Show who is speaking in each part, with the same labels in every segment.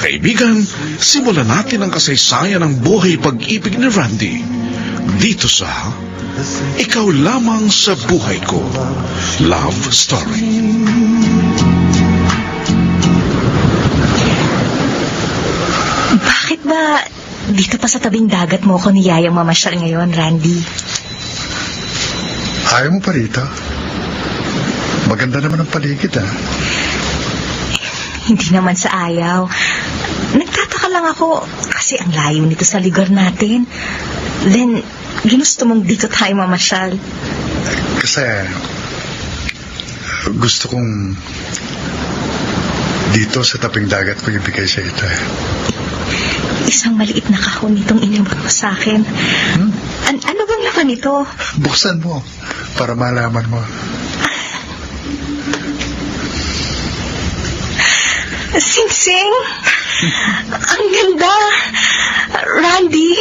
Speaker 1: kaibigan, simulan natin ang kasaysayan ng buhay pag-ibig ni Randy. Dito sa Ikaw Lamang sa Buhay Ko, Love Story.
Speaker 2: Bakit ba dito pa sa tabing dagat mo ako niyayang mamasyal ngayon, Randy?
Speaker 3: Ayaw mo pa rito? Maganda naman ang paligid, ha?
Speaker 2: Hindi naman sa ayaw. Nagtataka lang ako kasi ang layo nito sa lugar natin. Then, ginusto mong dito tayo mamasyal.
Speaker 3: Kasi gusto kong dito sa tabing dagat ko ibigay sa ito, eh.
Speaker 2: Isang maliit na kahon itong inabot mo sa akin. Ano bang laman ito?
Speaker 3: Buksan mo para malaman mo.
Speaker 2: Sing-sing! Ang ganda! Randy!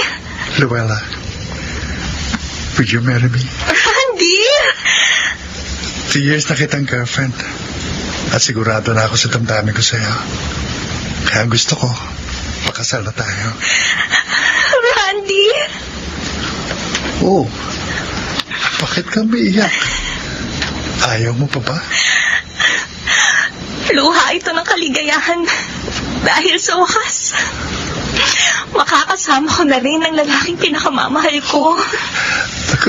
Speaker 3: Luella, would you marry me?
Speaker 2: Randy!
Speaker 3: 2 years na kitang girlfriend. At sigurado na ako sa damdamin ko sa'yo. Kaya gusto ko, pakasal na tayo.
Speaker 2: Randy!
Speaker 3: Oh, bakit ka umiiyak? Ayaw mo pa ba?
Speaker 2: Luha ito ng kaligayahan. Dahil sa wakas, makakasama ko na rin ang lalaking pinakamamahal ko.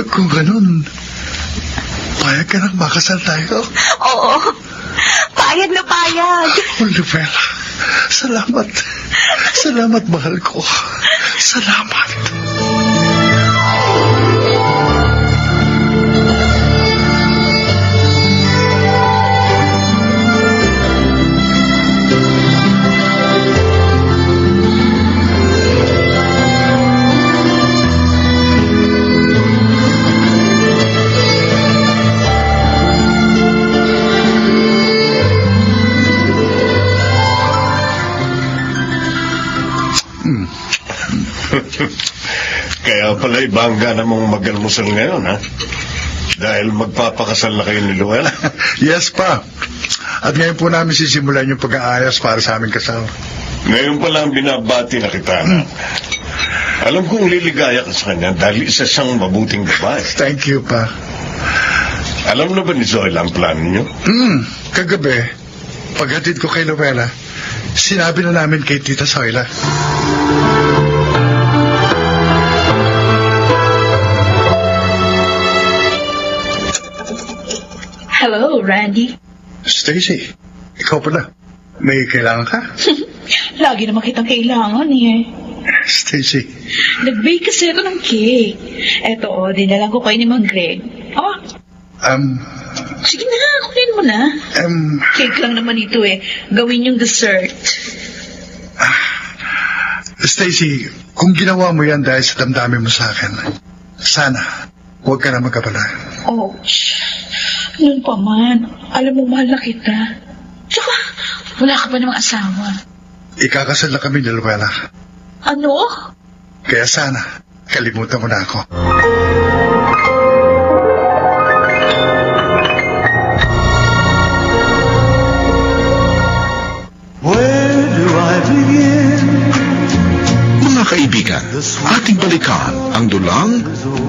Speaker 3: Kung ganun, payag ka nang makasal tayo?
Speaker 2: Oo, payag na payag.
Speaker 3: Oh, Luella, salamat. Salamat, mahal ko. Salamat.
Speaker 4: Kaya pala ibangga namang mag-almusal ngayon, ha? Dahil magpapakasal na kayo ni Luella.
Speaker 3: Yes, pa. At ngayon po namin sisimulan yung pag-aayos para sa aming kasal.
Speaker 4: Ngayon pa lang binabati na kita, anak. Alam kong liligaya ka sa kanya dahil isa siyang mabuting babae.
Speaker 3: Thank you, pa.
Speaker 4: Alam na ba ni Zoila ang plano niyo?
Speaker 3: Kagabi, paghatid ko kay Luella, sinabi na namin kay Tita Zoila.
Speaker 5: Hello, Randy.
Speaker 3: Stacy, ikaw pala. May kailangan ka?
Speaker 5: Lagi naman kitang kailangan eh.
Speaker 3: Stacy,
Speaker 5: Nag-bake kasi ako ng cake. Eto, dinalang ko kayo ni Mang Greg. Oh, sige na, kunin mo na. Cake lang naman ito eh. Gawin yung dessert.
Speaker 3: Stacy, kung ginawa mo yan dahil sa damdamin mo sa akin, sana, huwag ka na magkabala.
Speaker 5: Oh, yun pa man. Alam mo, mahal na kita. Tsaka, wala ka pa namang asawa.
Speaker 3: Ikakasal na kami ni Luella.
Speaker 5: Ano?
Speaker 3: Kaya sana, kalimutan mo na ako.
Speaker 1: Mga kaibigan, ating balikan ang dulang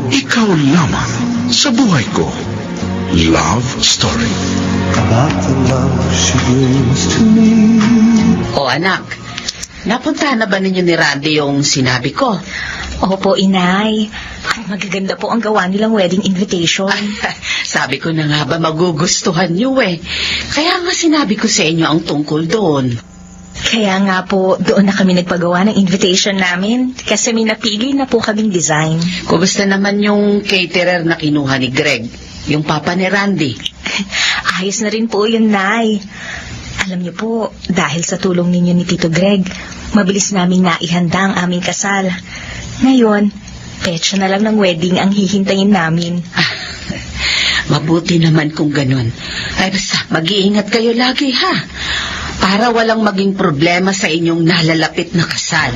Speaker 1: Ikaw Lamang sa Buhay Ko, Love Story.
Speaker 6: About the love she brings to me.
Speaker 7: O anak, napuntahan na ba ninyo ni Randy yung sinabi ko?
Speaker 2: Opo, inay. At magaganda po ang gawa nilang wedding invitation.
Speaker 7: Sabi ko na nga ba magugustuhan niyo eh. Kaya nga sinabi ko sa inyo ang tungkol doon.
Speaker 2: Kaya nga po, doon na kami nagpagawa ng invitation namin kasi may napili na po kaming design.
Speaker 7: Kumusta naman yung caterer na kinuha ni Greg? Yung papa ni Randy?
Speaker 2: Ayos na rin po yun, Nay. Alam niyo po, dahil sa tulong ninyo ni Tito Greg, mabilis naming naihanda ang aming kasal. Ngayon, petsa na lang ng wedding ang hihintayin namin.
Speaker 7: Mabuti naman kung ganun. Ay basta, mag-iingat kayo lagi ha. Para walang maging problema sa inyong nalalapit na kasal.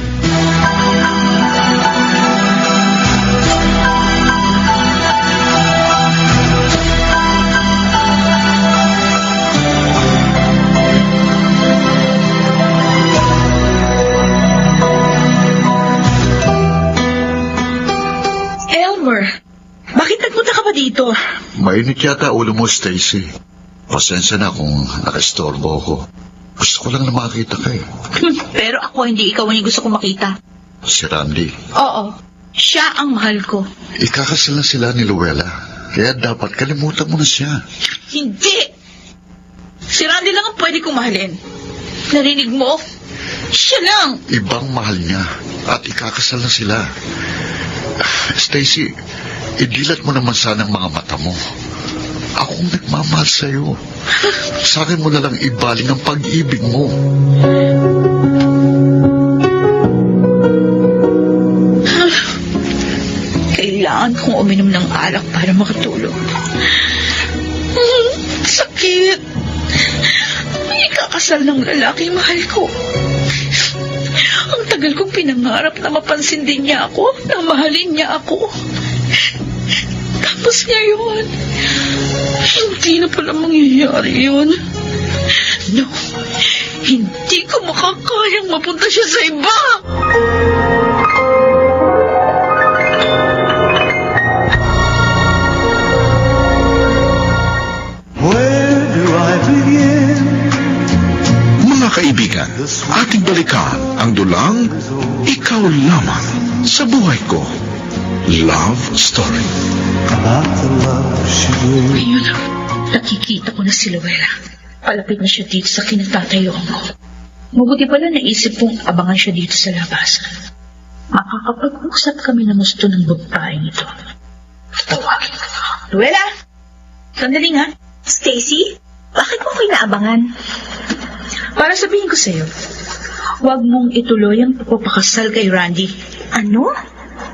Speaker 3: Mainit yata ulo mo, Stacy. Pasensya na kung nakastorbo ako. Gusto ko lang na makita ka eh.
Speaker 5: Pero ako, hindi ikaw ang gusto kong makita.
Speaker 3: Si Randy.
Speaker 5: Oo, siya ang mahal ko.
Speaker 3: Ikakasal na sila ni Luella. Kaya dapat kalimutan mo na siya.
Speaker 5: Hindi! Si Randy lang ang pwede kong mahalin. Narinig mo? Siya lang!
Speaker 3: Ibang mahal niya. At ikakasal na sila. Stacy, idilat mo naman sana ang mga mata mo. Akong nagmamahal sa'yo. Sa akin mo na lang ibaling ang pag-ibig mo.
Speaker 5: Kailangan kong uminom ng alak para makatulog. Sakit! Ikakasal ng lalaki mahal ko. Ang tagal kong pinangarap na mapansin din niya ako, na mahalin niya ako. Tapos ngayon, hindi na pala mangyayari yun. No, hindi ko makakayang mapunta siya sa iba.
Speaker 6: Where do I begin?
Speaker 1: Mga kaibigan, ating balikan ang dulang Ikaw Lamang sa Buhay Ko. Love Story.
Speaker 6: About the love she brings.
Speaker 5: Ngayon, nakikita ko na si Luella. Palapit na siya dito sa kinatatayuan ko. Mabuti pala naisip kong abangan siya dito sa labasan. Makakapag-usap kami ng gusto ng babaeng ito. Tawagin ko. Luella! Sandali nga.
Speaker 2: Stacy, bakit mo ko inaabangan?
Speaker 5: Para sabihin ko sa'yo, huwag mong ituloy ang pagpapakasal kay Randy.
Speaker 2: Ano?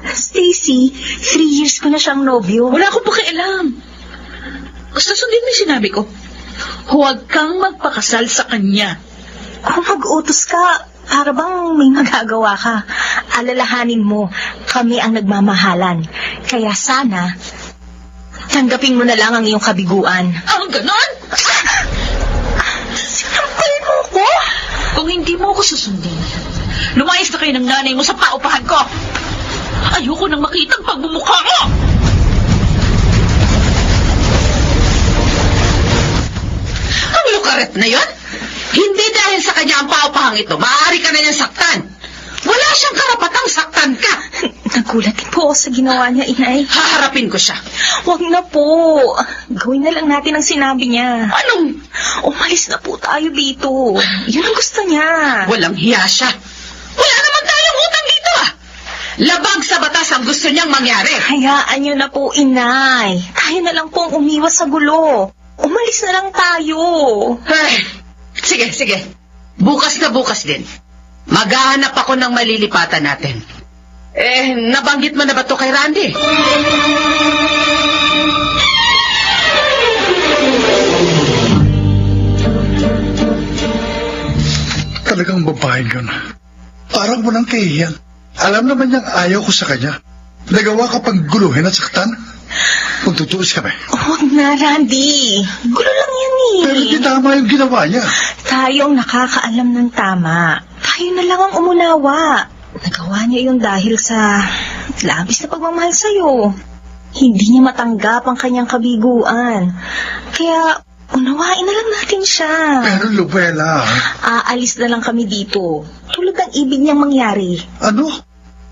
Speaker 2: Stacy, 3 years ko na siyang nobyo.
Speaker 5: Wala akong pakialam. Basta sundin mo yung sinabi ko. Huwag kang magpakasal sa kanya.
Speaker 2: Kung mag-utos ka, para bang may magagawa ka. Alalahanin mo, kami ang nagmamahalan. Kaya sana, tanggapin mo na lang ang iyong kabiguan.
Speaker 5: Ganon?
Speaker 2: Sinampal mo ko?
Speaker 5: Kung hindi mo ako susundin, lumayas na kayo ng nanay mo sa paupahan ko. Ayoko nang makita ang pagbumukha mo!
Speaker 7: Ang lukaret na yon? Hindi dahil sa kanya ang paupahang ito, maaari ka na niyang saktan. Wala siyang karapatang saktan ka.
Speaker 2: Nagulat din po ako sa ginawa niya, inay.
Speaker 7: Haharapin ko siya.
Speaker 2: Huwag na po. Gawin na lang natin ang sinabi niya.
Speaker 7: Anong?
Speaker 2: Umalis na po tayo dito. Yun ang gusto niya.
Speaker 7: Walang hiya siya. Wala naman tayong utang dito ah. Labag sa batas ang gusto niyang mangyari.
Speaker 2: Hayaan niyo na po, inay. Tayo na lang pong umiwas sa gulo. Umalis na lang tayo.
Speaker 7: Ay, sige, sige. Bukas na bukas din. Maghahanap ako ng malilipatan natin. Nabanggit mo na ba to kay Randy?
Speaker 3: Talagang babaeng yun. Parang mo nang kahiyan. Alam naman niyang ayaw ko sa kanya. Nagawa ka pang guluhin at saktan. Magtutuos kami.
Speaker 2: Huwag na, Randy. Gulo lang yan eh.
Speaker 3: Pero di tama yung ginawa niya.
Speaker 2: Tayo ang nakakaalam ng tama. Tayo na lang ang umunawa. Nagawa niya yung dahil sa labis na pagmamahal sa'yo. Hindi niya matanggap ang kanyang kabiguan. Kaya unawain na lang natin siya.
Speaker 3: Pero Luella...
Speaker 2: Aalis na lang kami dito. Tulad ng ibig niyang mangyari.
Speaker 3: Ano?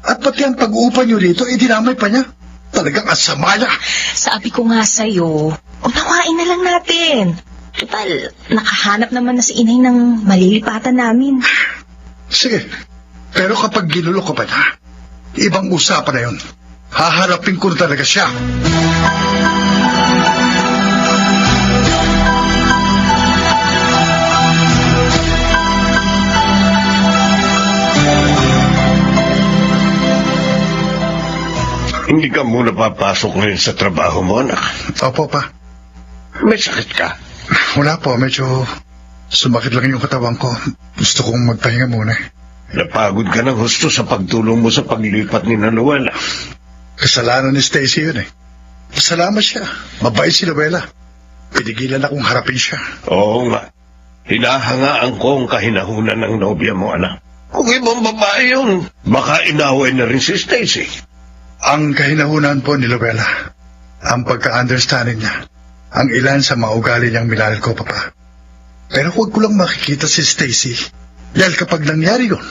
Speaker 3: At pati ang pag-uupa niyo dito, dinamay pa niya. Talagang asama niya.
Speaker 2: Sabi ko nga sa'yo, unawain na lang natin. Total, nakahanap naman na si inay ng malilipatan namin.
Speaker 3: Sige. Pero kapag ginulo ko pa niya, ibang usapan na yun. Haharapin ko na talaga siya.
Speaker 4: Hindi ka muna papasok ngayon sa trabaho mo, anak.
Speaker 3: Opo, pa.
Speaker 4: May sakit ka.
Speaker 3: Wala po, medyo sumakit lang yung katawan ko. Gusto kong magpahinga muna.
Speaker 4: Napagod ka ng husto sa pagtulong mo sa paglipat ni Luella.
Speaker 3: Kasalanan ni Stacy yun eh. Pasalamat siya. Mabait si Luella. Pinigilan akong harapin siya.
Speaker 4: Oo nga. Hinahangaan ko ang kahinahunan ng nobya mo, anak. Kung ibang babae yun, baka inaway na rin si Stacy.
Speaker 3: Ang kahinahunan po ni Luella, ang pagka-understanding niya, ang ilan sa mga ugali niyang minahal ko, Papa. Pero huwag ko lang makikita si Stacy. Dahil kapag nangyari yun,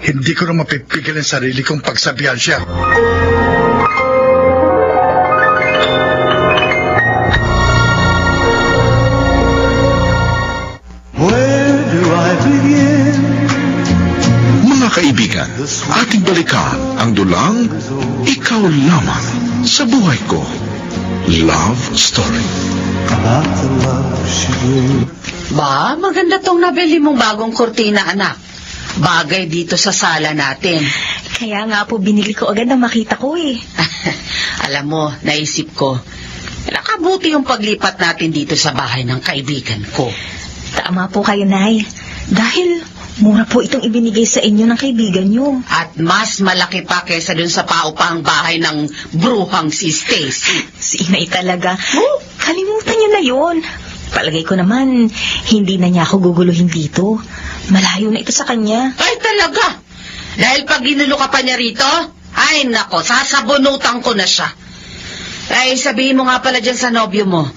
Speaker 3: hindi ko na mapipigil ang sarili kong pagsabihan siya.
Speaker 6: Where do I begin?
Speaker 1: Mga kaibigan, ating balikan ang dulang Ikaw Lamang sa Buhay Ko. Love Story.
Speaker 6: About the love she brings.
Speaker 7: Ba, maganda tong nabili mong bagong kurtina, anak. Bagay dito sa sala natin.
Speaker 2: Kaya nga po binili ko agad nang makita ko eh.
Speaker 7: Alam mo, naisip ko, nakabuti yung paglipat natin dito sa bahay ng kaibigan ko.
Speaker 2: Tama po kayo, Nay. Dahil mura po itong ibinigay sa inyo ng kaibigan nyo.
Speaker 7: At mas malaki pa kaysa dun sa paupang bahay ng bruhang si Stacy.
Speaker 2: Si Inay talaga. Kalimutan nyo na yon. Palagay ko naman, hindi na niya ako guguluhin dito. Malayo na ito sa kanya.
Speaker 7: Ay, talaga? Dahil pag ginulo ka pa niya rito, ay nako, sasabunutan ko na siya. Ay, sabihin mo nga pala dyan sa nobyo mo,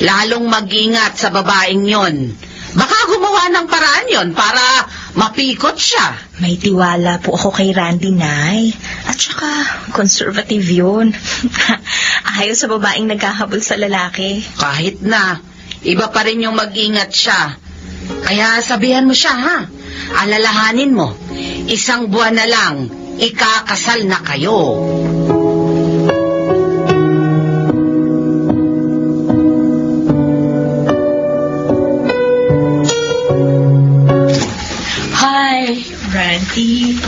Speaker 7: lalong mag-ingat sa babaeng yon. Baka gumawa ng paraan yon para mapikot siya.
Speaker 2: May tiwala po ako kay Randy, Nay. At saka, conservative yun. Ayaw sa babaeng naghahabol sa lalaki.
Speaker 7: Kahit na, iba pa rin yung mag-ingat siya. Kaya sabihan mo siya, ha? Alalahanin mo, 1 buwan na lang, ikakasal na kayo.
Speaker 5: Hi, Randy.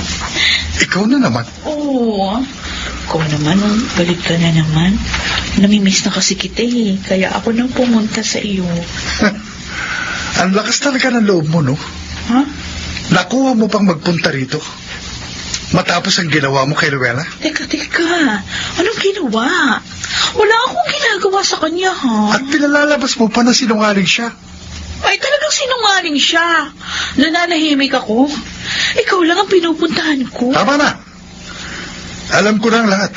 Speaker 3: Ikaw na naman.
Speaker 5: Oo. Ikaw naman, balik ka na naman. Namimiss na kasi kita eh. Kaya ako nang pumunta sa iyo.
Speaker 3: Ang lakas talaga ng loob mo, no?
Speaker 5: Ha?
Speaker 3: Nakuha mo pang magpunta rito. Matapos ang ginawa mo kay Luella?
Speaker 5: Teka. Anong ginawa? Wala akong ginagawa sa kanya, ha?
Speaker 3: At pinalalabas mo pa na sinungaling siya.
Speaker 5: Ay, talagang sinungaling siya. Nananahimik ako. Ikaw lang ang pinupuntahan ko.
Speaker 3: Tama na. Alam ko na ang lahat.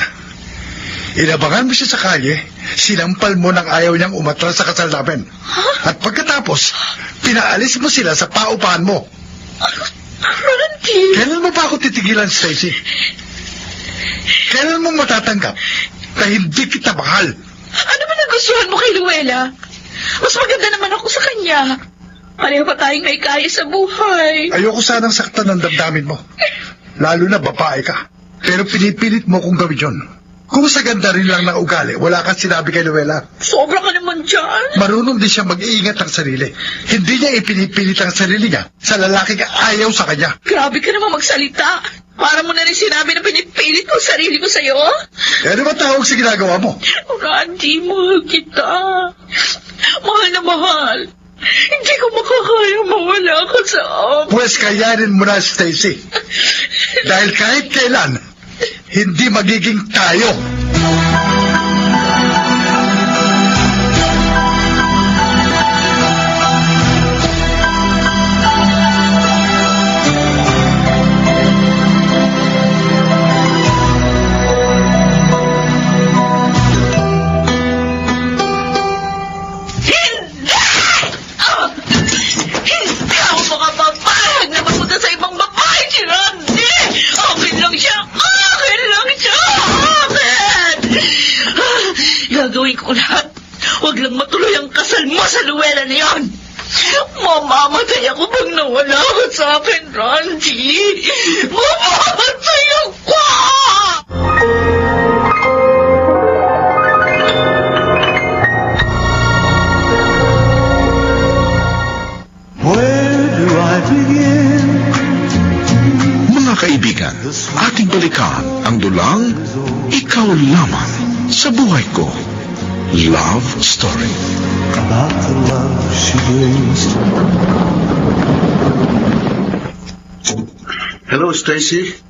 Speaker 3: Inabangan mo siya sa kalye, sinampal mo nang ayaw niyang umatras sa kasal namin. At pagkatapos, pinaalis mo sila sa paupahan mo.
Speaker 5: Randy!
Speaker 3: Kailan mo pa ako titigilan, Stacy? Kailan mo matatanggap na hindi kita mahal?
Speaker 5: Ano ba nagustuhan mo kay Luella? Mas maganda naman ako sa kanya. Pareho pa tayong may kaya sa buhay.
Speaker 3: Ayoko sanang saktan ng damdamin mo. Lalo na babae ka. Pero pinipilit mo kung gawin yun. Kung sa ganda rin lang ng ugali, wala kang sinabi kay Luella.
Speaker 5: Sobra ka naman dyan.
Speaker 3: Marunong din siya mag-iingat ng sarili. Hindi niya ipinipilit ang sarili niya sa lalaking ayaw sa kanya.
Speaker 5: Grabe ka naman magsalita. Para mo na rin sinabi na pinipilit ko sarili ko sa'yo.
Speaker 3: Ano ba tawag sa ginagawa mo?
Speaker 5: Randy, mahal kita. Mahal na mahal. Hindi ko makakaya mawala ka sa akin.
Speaker 3: Pues kayanin mo na, Stacy. Dahil kahit kailan, hindi magiging tayo.
Speaker 5: Gagawin ko lahat. Huwag lang matuloy ang kasal mo sa Luella na yon. Mamamatay ako pag nawala ka sa akin, Randy. Mamamatay ako!
Speaker 6: Where do I begin?
Speaker 1: Mga kaibigan, ating balikan ang dulang Ikaw Lamang sa Buhay Ko. Love Story.
Speaker 6: About the love she brings to me.
Speaker 3: Hello, Stacy.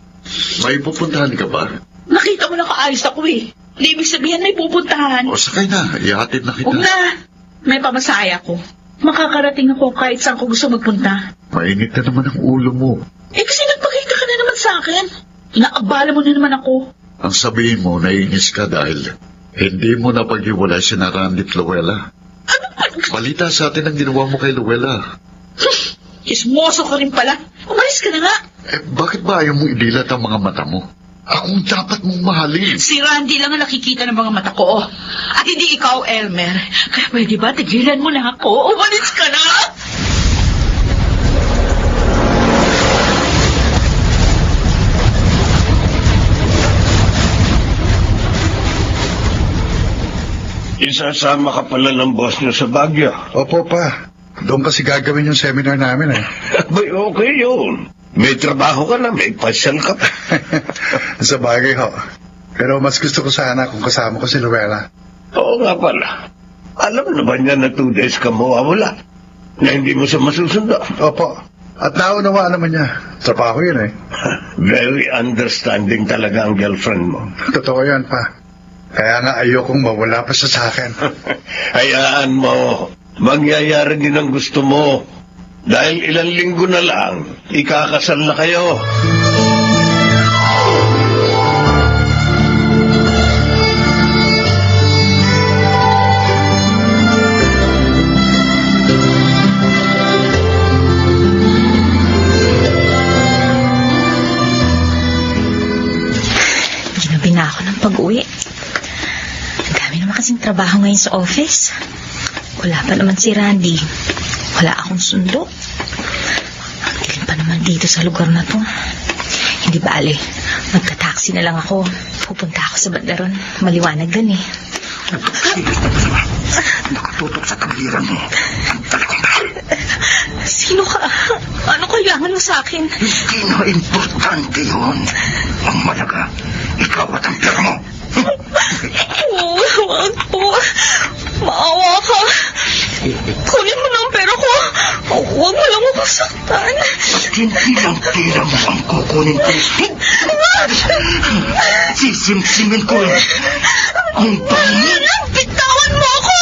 Speaker 3: May pupuntahan ka ba?
Speaker 5: Nakita mo na kaayos ako eh. Hindi ibig sabihin may pupuntahan.
Speaker 3: O sakay na, ihatid na kita.
Speaker 5: Huwag na. May pamasaya ko. Makakarating ako kahit saan ko gusto magpunta.
Speaker 3: Mainit na naman ang ulo mo.
Speaker 5: Eh kasi nagpakita ka na naman sa akin. Inaabala mo na naman ako.
Speaker 3: Ang sabihin mo, naiinis ka dahil hindi mo na paghiwalay si Randy at Luella.
Speaker 8: Balita sa atin ang ginawa mo kay Luella.
Speaker 5: Ismoso ka rin pala. Umalis ka na nga.
Speaker 8: Bakit ba ayaw mo idilat ang mga mata mo? Akong dapat mong mahalin.
Speaker 5: Si Randy lang ang nakikita ng mga mata ko. At hindi ikaw, Elmer. Kaya pwede ba tigilan mo na ako? Umalis ka na!
Speaker 4: Isasama ka pala ng boss niyo sa Baguio.
Speaker 3: Opo pa. Doon kasi gagawin yung seminar namin eh.
Speaker 4: Bay, okay yun. May trabaho ka na, may pasyal ka pa.
Speaker 3: Sa bagay ho. Pero mas gusto ko sana kung kasama ko si Luella.
Speaker 4: Oo nga pala. Alam na ba niya na 2 days ka mawawala? Na hindi mo siya masusundo?
Speaker 3: Opo. At naunawaan naman niya. Trabaho yun eh.
Speaker 4: Very understanding talaga ang girlfriend mo.
Speaker 3: Totoo yan pa. Kaya nga ayokong mawala pa siya sa akin.
Speaker 4: Hayaan mo. Mangyayari din ang gusto mo. Dahil ilang linggo na lang, ikakasal na kayo.
Speaker 2: Ginabi na ako ng pag-uwi. Ang dami naman kasing trabaho ngayon sa office. Wala pa naman si Randy. Wala akong sundo. Ang dilim pa naman dito sa lugar na to. Hindi bale. Magta-taxi na lang ako. Pupunta ako sa bandaron. Maliwanag dun eh.
Speaker 3: Nakatutok sa tagliran mo. Ang talagang mahal.
Speaker 2: Sino ka? Ano kailangan mo sa akin?
Speaker 3: Hindi na importante yun. Ang malaga, ikaw at ang pera mo.
Speaker 2: Wag po. Maawa ka. Kunin mo na ang pera ko. Huwag mo lang ako saktan.
Speaker 3: At hindi lang pera mo ang kukunin ko. Sisimsimin ko rin. Ang pangit.
Speaker 2: Bitawan mo ako.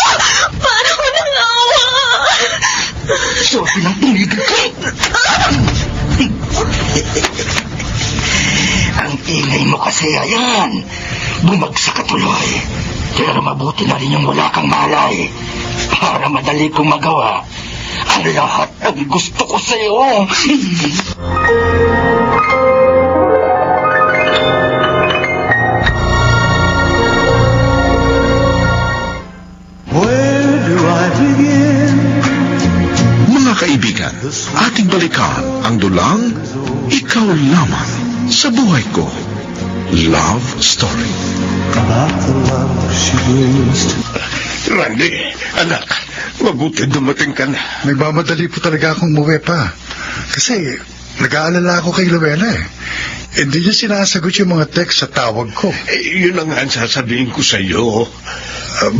Speaker 2: Para ko nang awa.
Speaker 3: Sabi ng tumigil ka. Ang ingay mo kasi, ayan. Bumagsak ka tuloy. Pero mabuti na rin yung wala kang malay. Para madali kong magawa ang lahat ng gusto ko sa'yo.
Speaker 6: Where do I begin?
Speaker 1: Mga kaibigan, ating balikan ang dulang Ikaw Lamang sa Buhay Ko. Love Story.
Speaker 6: About the love she brings to
Speaker 4: Randy, anak, mabuti dumating ka na.
Speaker 3: Nagmamadali po talaga akong umuwi pa. Kasi nag-aalala ako kay Luella eh. Hindi niya sinasagot yung mga text sa tawag ko.
Speaker 4: Yun ang nga ang sasabihin ko sa iyo.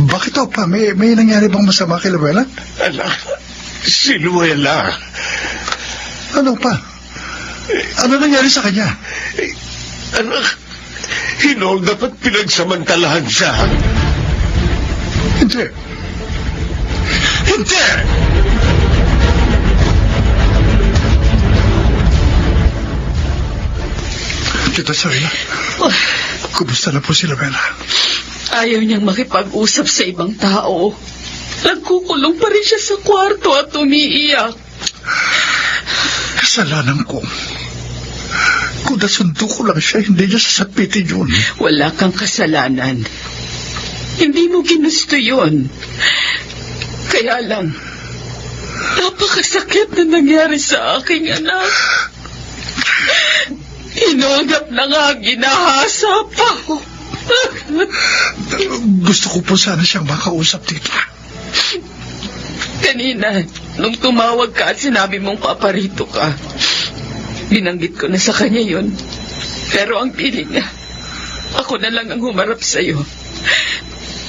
Speaker 3: Bakit o pa? May nangyari bang masama kay Luella?
Speaker 4: Anak, si Luella.
Speaker 3: Ano pa? Ano nangyari sa kanya?
Speaker 4: Anak, hinold up at pinagsamantalahan siya.
Speaker 3: Hindi. Hindi! Tita Soyla, kumusta na po si Luella?
Speaker 5: Ayaw niyang makipag-usap sa ibang tao. Nagkukulong pa rin siya sa kwarto at umiiyak.
Speaker 3: Kasalanan ko. Kung nasundo ko lang siya, hindi niya sasapitin yun.
Speaker 5: Wala kang kasalanan. Hindi mo ginusto yun. Kaya lang, napakasakit na nangyari sa aking anak. Hinulgap na nga, ginahasa pa.
Speaker 3: Gusto ko po sana siyang makausap dito.
Speaker 5: Kanina, nung tumawag ka at sinabi mong paparito ka, binanggit ko na sa kanya yun. Pero ang piling niya, ako na lang ang humarap sa'yo.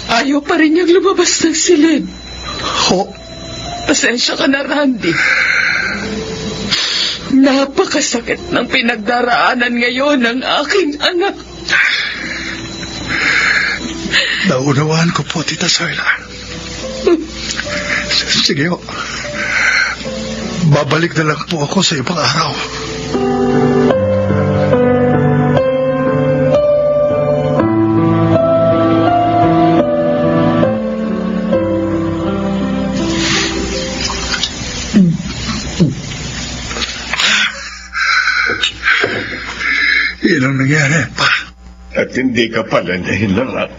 Speaker 5: Ayaw pa rin niyang lumabas ng silid.
Speaker 3: Ho?
Speaker 5: Pasensya ka na, Randy. Napakasakit ng pinagdaraanan ngayon ng aking anak.
Speaker 3: Naunawaan ko po, Tita Soyla. Sige ho. Babalik na lang po ako sa ibang araw. Yun ang nangyari, pa.
Speaker 4: At hindi ka pala niya hinarap.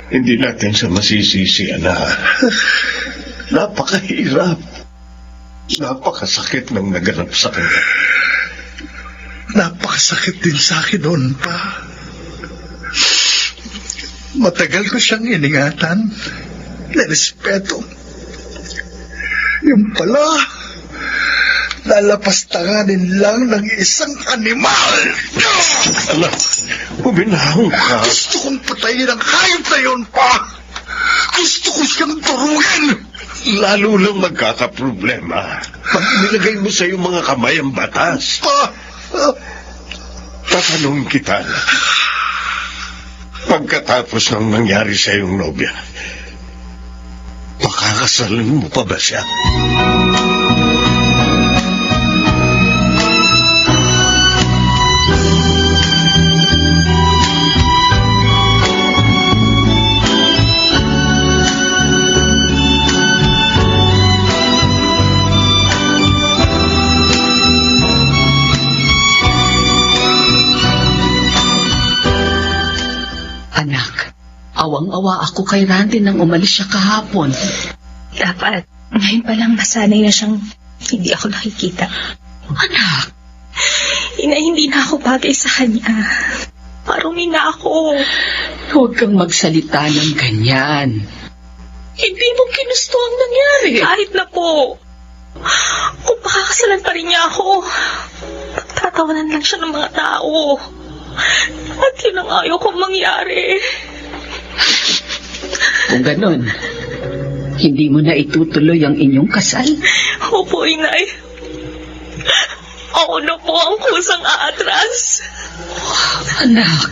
Speaker 4: Hindi natin sa masisisi, anak. Napakahirap. Napakasakit ng naganap sa kanya.
Speaker 3: Napakasakit din sa akin doon, pa. Matagal ko siyang iningatan. Nirespeto. Yung pala, lalapastanganin lang ng isang animal.
Speaker 4: Anak, buminahong ka.
Speaker 3: Gusto kong patayin ang hayop na yun, pa. Gusto ko siyang turugin.
Speaker 4: Lalo lang magkakaproblema pag nilagay mo sa iyong mga kamay ang batas.
Speaker 3: Pa,
Speaker 4: Tatanungin kita, pagkatapos ng nangyari sa iyong nobya, pakakasalan mo pa ba siya?
Speaker 7: Anak, awang-awa ako kay Randy nang umalis siya kahapon.
Speaker 2: Dapat, ngayon pa lang masanay na siyang hindi ako nakikita.
Speaker 7: Anak,
Speaker 2: Inay, hindi na ako bagay sa kanya. Marumi na ako.
Speaker 7: huwag kang magsalita ng ganyan. Hindi mo ginusto ang nangyari.
Speaker 2: Kahit na po. Kung pakakasalan pa rin niya ako, pagtatawanan lang siya ng mga tao. At yun ang ayaw kong mangyari.
Speaker 7: Kung ganon, hindi mo na itutuloy ang inyong kasal?
Speaker 2: Opo, Inay. Ako na po ang kusang aatras.
Speaker 7: Anak,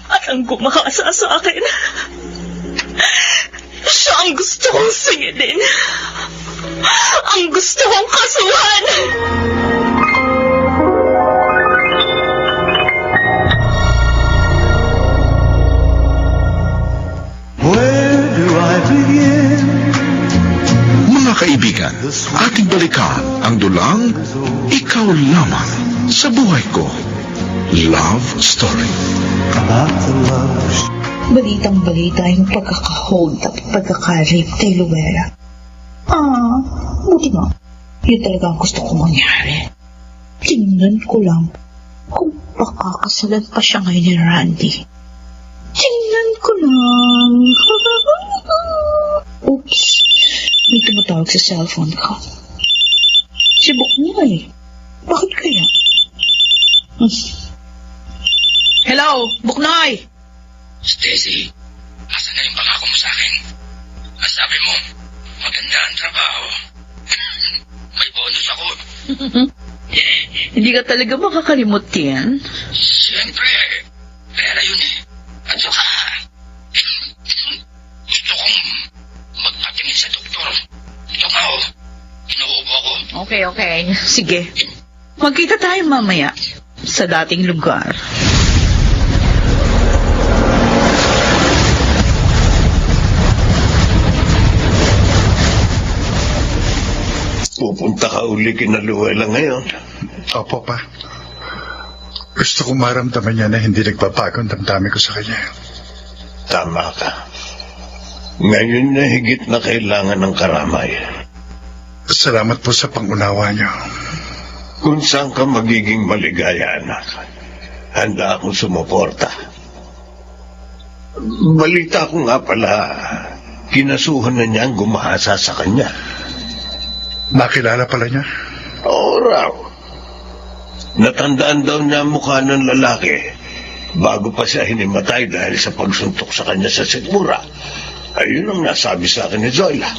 Speaker 2: At ang gumahasa sa akin, siya ang gusto kong singilin. Ang gusto kong kasuhan.
Speaker 6: Where do I begin?
Speaker 1: Mga kaibigan, ating balikan ang dulang Ikaw Lamang sa Buhay Ko. Love Story.
Speaker 6: About the love
Speaker 5: Balitang-balita yung pagkaka-hold at pagkaka-rape kay Luella. Buti nga. Yun talaga ang gusto kong mangyari. Tingnan ko lang kung pakakasalan pa siya ngayon ni Randy. Tingnan ko lang. Oops. May tumatawag sa cellphone ko. Si Buknoy. Bakit kaya? Hello, Buknoy!
Speaker 9: Stacy, asan na yung pangako mo sa akin? Ang sabi mo, maganda ang trabaho. May bonus ako.
Speaker 5: Hindi ka talaga makakalimot yan.
Speaker 9: Siyempre, pera yun eh. At saka, gusto kong magpatingin sa doktor. Ito nga oh, inuubo ako.
Speaker 5: Okay. Sige. Magkita tayo mamaya sa dating lugar.
Speaker 4: Pupunta ka uli kina Luella ngayon.
Speaker 3: Opo, pa. Gusto kong maramdaman niya na hindi nagbabago ang damdamin ko sa kanya.
Speaker 4: Tama ka. Ngayon na higit na kailangan ng karamay.
Speaker 3: Salamat po sa pangunawa niyo.
Speaker 4: Kung saan ka magiging maligaya, anak, handa akong sumuporta. Balita ko nga pala, kinasuhan na niya ang gumahasa sa kanya.
Speaker 3: Nakilala pala niya?
Speaker 4: Oo raw. Natandaan daw niya ang mukha ng lalaki bago pa siya hinimatay dahil sa pagsuntok sa kanya sa sikmura. Ayun ang nasabi sa akin ni Zoila.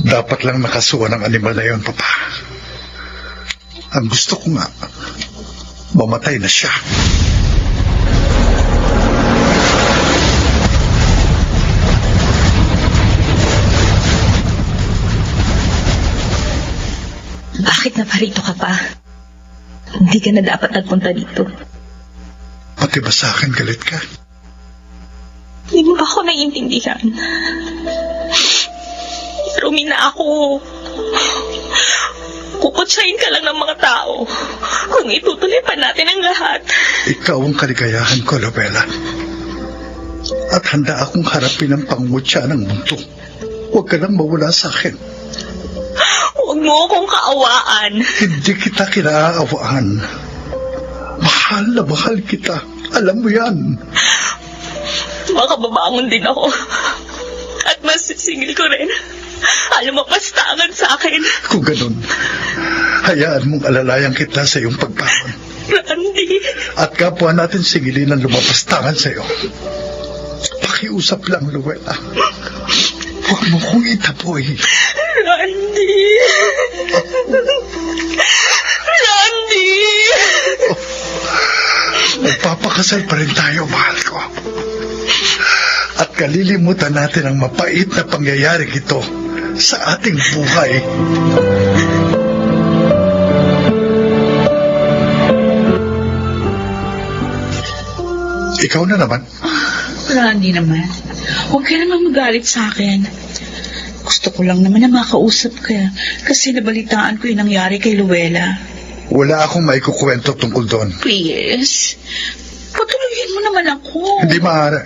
Speaker 3: Dapat lang nakasuhan ang animal na yon, Papa. Ang gusto ko nga, mamatay na siya.
Speaker 2: Bakit naparito ka pa? Hindi ka na dapat nagpunta dito.
Speaker 3: Pati ba sa akin galit ka?
Speaker 2: Hindi mo ba ako naiintindihan? Rumi na ako. Kukutsahin ka lang ng mga tao kung itutuloy pa natin ang lahat.
Speaker 3: Ikaw ang kaligayahan ko, Lobela. At handa akong harapin ang pangungutya ng mundo. Huwag ka nang mawala sa akin.
Speaker 2: Huwag mo akong kaawaan.
Speaker 3: Hindi kita kinaawaan. Mahal na mahal kita. Alam mo yan.
Speaker 2: Baka babangon din ako. At masisingil ko rin. Alam mo, pastangan sa akin.
Speaker 3: Kung ganun, hayaan mong alalayan kita sa iyong pagbangon.
Speaker 2: Randy.
Speaker 3: At kapwa natin singilin ang lumapastangan sa iyo. Pakiusap lang, Luella. Huwag mo kong itaboy.
Speaker 2: Randy. Randy.
Speaker 3: Magpapakasal pa rin tayo, mahal ko. At kalilimutan natin ang mapait na pangyayari ito sa ating buhay. Ikaw na naman.
Speaker 5: Randy naman. Huwag ka naman magalit sa akin. Gusto ko lang naman na makausap ka kasi nabalitaan ko yung nangyari kay Luella.
Speaker 3: Wala akong maikukwento tungkol doon.
Speaker 5: Please, patuloyin mo naman ako.
Speaker 3: Hindi maaari.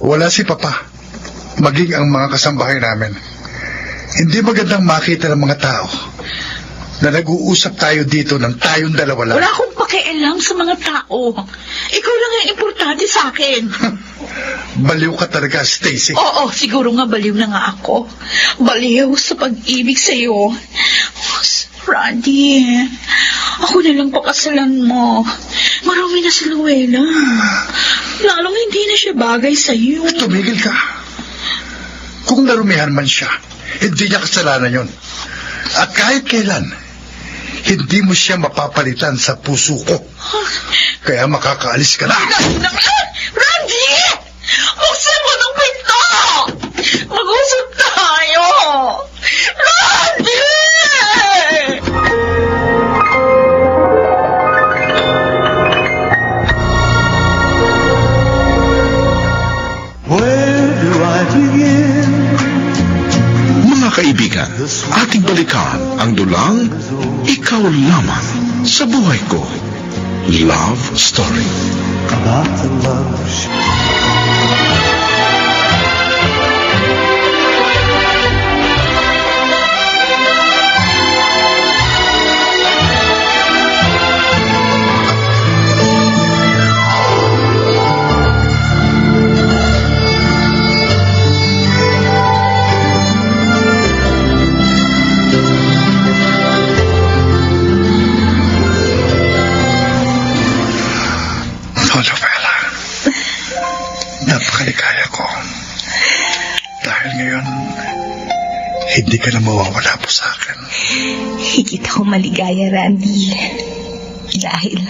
Speaker 3: Wala si Papa, maging ang mga kasambahay namin. Hindi magandang makita ng mga tao na nag-uusap tayo dito ng tayong dalawa lang.
Speaker 5: Wala akong pakialam sa mga tao. Ikaw lang ang importante sa akin.
Speaker 3: Baliw ka talaga, Stacy.
Speaker 5: Oo, siguro nga baliw na nga ako. Baliw sa pag-ibig sa'yo. Randy, ako na lang pakasalan mo. Marami na si Luella. Lalong hindi na siya bagay sa'yo.
Speaker 3: Tumigil ka. Kung narumihan man siya, hindi niya kasalanan yun. At kahit kailan, hindi mo siya mapapalitan sa puso ko. Kaya makakaalis ka na.
Speaker 5: Randy! Buksan mo ng pinto! Mag-usap tayo! Randy!
Speaker 6: Where do I begin?
Speaker 1: Mga kaibigan, ating balikan ang dulang Ikaw Lamang sa Buhay Ko. Love Story.
Speaker 6: About the love
Speaker 3: Luella, napakaligaya ko. Dahil ngayon, hindi ka na mawawala po sa akin.
Speaker 2: Higit ako maligaya, Randy. Dahil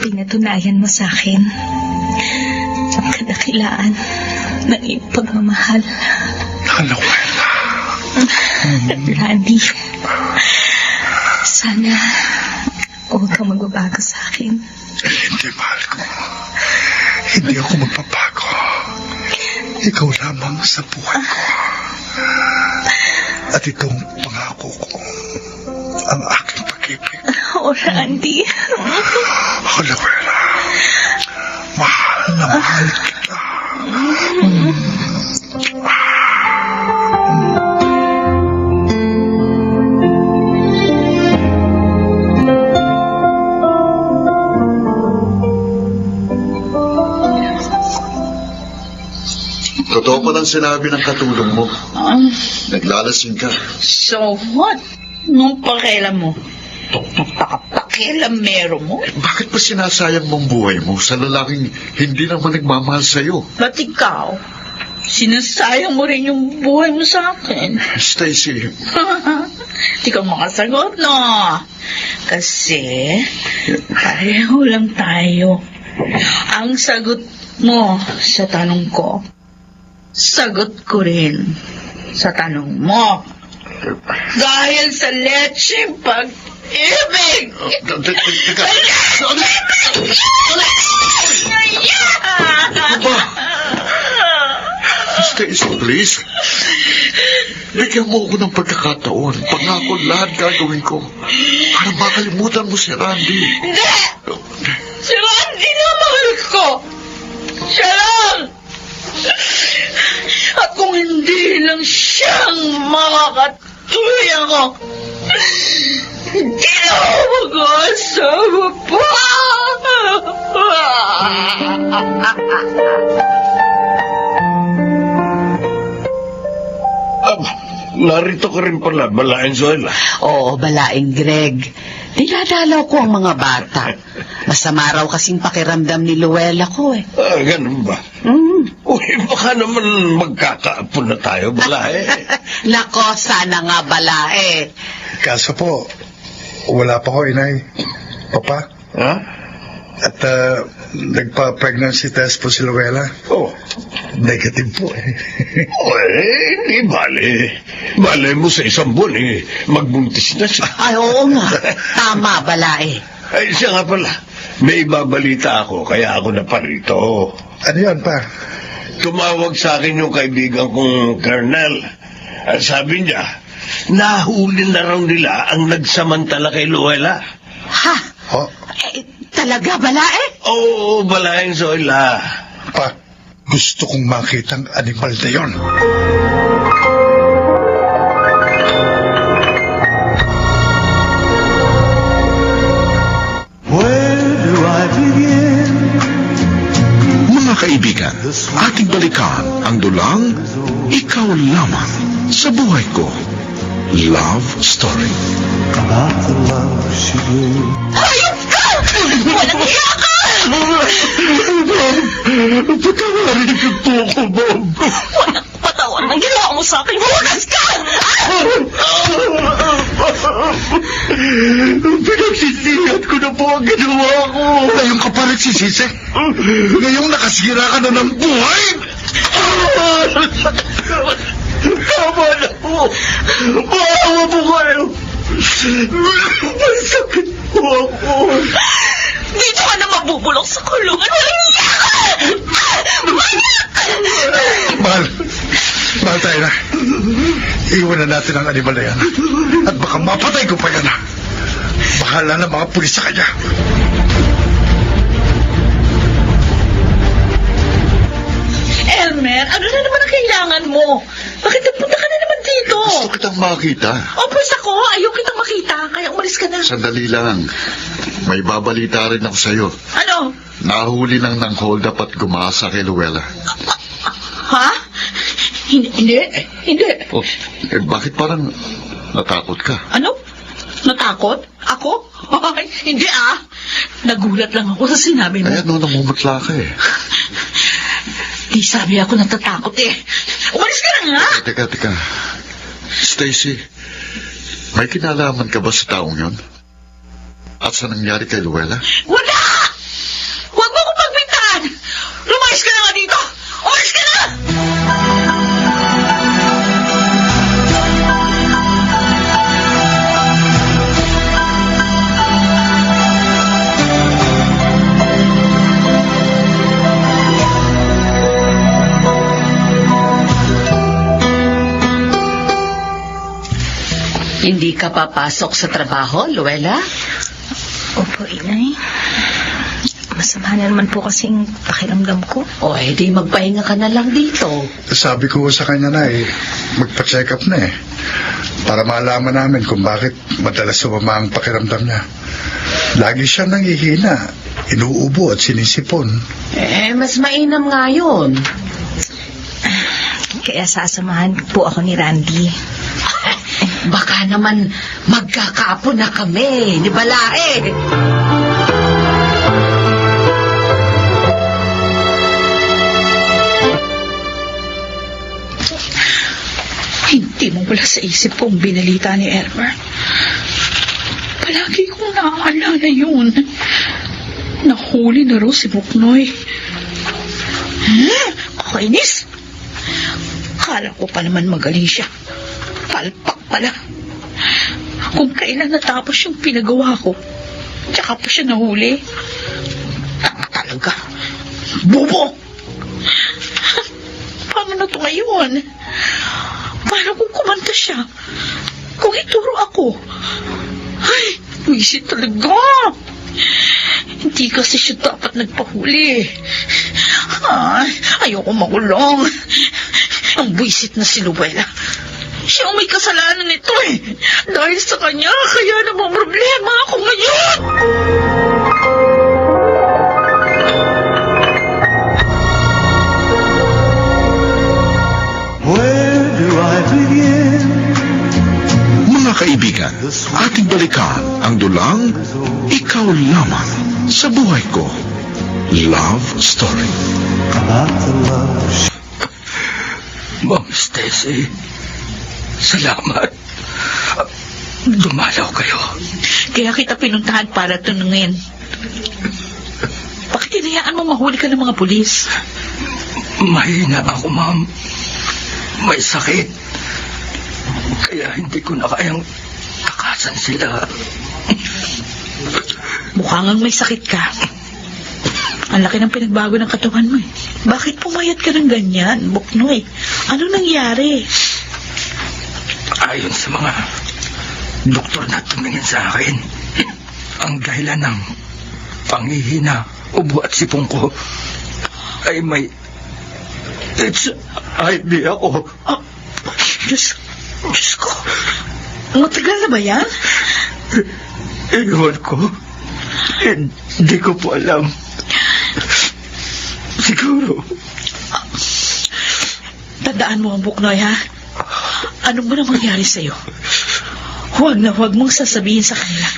Speaker 2: pinatunayan mo sa akin ang kadakilaan ng iyong pagmamahal.
Speaker 3: Luella.
Speaker 2: Randy, sana huwag kang magbabago sa akin.
Speaker 3: Hindi, mahal ko. Hindi ako magpapago. Ikaw lamang sa buhay ko. At itong pangako ko, ang aking pag-ibig.
Speaker 2: Oh, Randy.
Speaker 3: Oh, Luella. Mahal na mahal kita.
Speaker 8: Totoo pa lang sinabi ng katulong mo. Naglalasing ka.
Speaker 5: So what? Nung pakialam mo? Pakialamero mo?
Speaker 8: Bakit pa sinasayang mong buhay mo sa lalaking hindi naman nagmamahal sa'yo?
Speaker 5: Ba't ikaw? Sinasayang mo rin yung buhay mo sa akin.
Speaker 8: Stacy,
Speaker 5: Di ka makasagot, no? Kasi, pareho lang tayo. Ang sagot mo sa tanong ko, sagot ko rin sa tanong mo. Dahil sa lecheng pag-ibig.
Speaker 8: Stacy, please. Bigyan mo ako ng pagkakataon. Pangako lahat gagawin ko. Para makalimutan mo si Randy.
Speaker 5: Hindi! Si Randy na mahal ko! Siya lang! At kung hindi lang siyang makakatuloy ako, hindi na ako mag-asawa pa!
Speaker 4: Narito ka rin pala, Balaeng Zoila.
Speaker 7: Oo, balaing Greg. Dinadalaw ko ang mga bata. Masama raw kasing pakiramdam ni Luella ko eh.
Speaker 4: Ganun ba? Uy, baka naman magkakaapon na tayo, Balae.
Speaker 7: Nako, sana nga balae.
Speaker 3: Kaso po, wala pa ko, Inay. Papa.
Speaker 4: Ha?
Speaker 3: At nagpa-pregnancy test po si Luella.
Speaker 4: Oh.
Speaker 3: Negative po eh.
Speaker 4: Hindi bale. Bale mo sa isang buwan magbuntis na siya.
Speaker 7: Ay, oo nga. Tama, balae.
Speaker 4: Ay, siya nga pala. May ibabalita ako, kaya ako naparito.
Speaker 3: Ano yan, pa?
Speaker 4: Tumawag sa akin yung kaibigan kong Colonel. At sabi niya, nahuli na raw nila ang nagsamantala kay Luella.
Speaker 7: Ha?
Speaker 3: Oh,
Speaker 7: Talaga, balae?
Speaker 4: Oo, Balaeng Zoila.
Speaker 3: pa, gusto kong makita ang animal na yon.
Speaker 6: Where do I begin?
Speaker 1: Mga kaibigan, ating balikan ang dulang Ikaw Lamang sa Buhay Ko. Love Story.
Speaker 6: About the love she gave.
Speaker 5: Hayop ka! Walang hiya ka!
Speaker 4: Patawarin niyo po ako, Bob.
Speaker 5: Walang patawan ang ginawa mo sa akin. Huwagas ka!
Speaker 4: Pinagsisihan ko na po ang ginawa ko.
Speaker 3: Ngayon ka pa nagsisisi? Ngayong nakasira ka na ng buhay?
Speaker 4: Tama na po. Maawa po kayo. Masakit po ako.
Speaker 5: Dito ka na mabubulok sa kulungan. Walang hiya ka!
Speaker 3: Mahal. Mahal tayo na. Iwan na natin ang animal na yan. At baka mapatay ko pa yan. Bahala na mga pulis sa kanya.
Speaker 5: Elmer, ano na naman ang kailangan mo? Bakit nagpunta ka na naman dito?
Speaker 8: Gusto kitang makita.
Speaker 5: O, pues ako, ayaw kitang makita, kaya umalis ka na.
Speaker 8: Sandali lang. May babalita rin ako sa'yo.
Speaker 5: Ano?
Speaker 8: Nahuli nang hold up at gumasa kay Luella.
Speaker 5: Ha? Hindi.
Speaker 8: Oh, bakit parang natakot ka?
Speaker 5: Ano? Natakot? Ako? Ay, hindi ah. Nagulat lang ako sa sinabi mo.
Speaker 8: Kaya namumutla ka eh.
Speaker 5: Di sabi ako natatakot eh. Umalis ka na nga!
Speaker 8: Teka. Stacy, may kinalaman ka ba sa taong yon? At sa nangyari kay Luella?
Speaker 5: Wala! Huwag mo akong pagbintangan! Lumayas ka na nga dito! Umalis ka na!
Speaker 7: Hindi ka papasok sa trabaho, Luella?
Speaker 2: Opo, Inay. Masama na naman po kasing pakiramdam ko.
Speaker 7: O, di magpahinga ka na lang dito.
Speaker 3: Sabi ko sa kanya na magpa-check up na para malaman namin kung bakit madalas sumama ang pakiramdam niya. Lagi siya nangihina, inuubo at sinisipon.
Speaker 7: Mas mainam nga yun.
Speaker 2: Kaya sasamahan po ako ni Randy.
Speaker 7: Baka naman magkakaapo na kami, ni Balae.
Speaker 5: Hindi mo wala sa isip kong binalita ni Elmer. Palagi kong naaalala yun. Nahuli na raw si Buknoy. Kakainis. Kala ko pa naman magaling siya. Palpak pala. Kung kailan natapos yung pinagawa ko, tsaka pa siya nahuli. Tanga talaga. Bobo! Paano na ito ngayon? Paano kung kumanta siya? Kung ituro ako? Ay, wisit talaga. Hindi kasi siya dapat nagpahuli. Ay, ayoko makulong. Ang buisit na si Luella. Siya ang may kasalanan nito eh. Dahil sa kanya, kaya namang problema ako ngayon.
Speaker 6: Where do I begin?
Speaker 1: Mga kaibigan, ating balikan ang dulang Ikaw Lamang sa Buhay Ko. Love Story.
Speaker 6: About the love
Speaker 9: Ma'am Stacy, salamat. Dumalaw kayo.
Speaker 5: Kaya kita pinuntahan para tunungin. Bakit hinayaan mo mahuli ka ng mga pulis?
Speaker 9: Mahina ako, ma'am. May sakit. Kaya hindi ko na kayang takasan sila.
Speaker 5: Mukhang may sakit ka. Ang laki ng pinagbago ng katawan mo eh. Bakit pumayat ka ng ganyan, Buknoy? Ano nangyari?
Speaker 9: Ayon sa mga doktor na tumingin sa akin, ang dahilan ng panghihina, ubo at sipong ko ay may HIV ako.
Speaker 5: Oh, Diyos ko. Matagal na ba yan?
Speaker 9: Ewan ko. Hindi ko po alam. Siguro.
Speaker 5: Tandaan mo ang Buknoy, ha? Ano ba na mangyari sa'yo? Huwag na huwag mong sasabihin sa kanila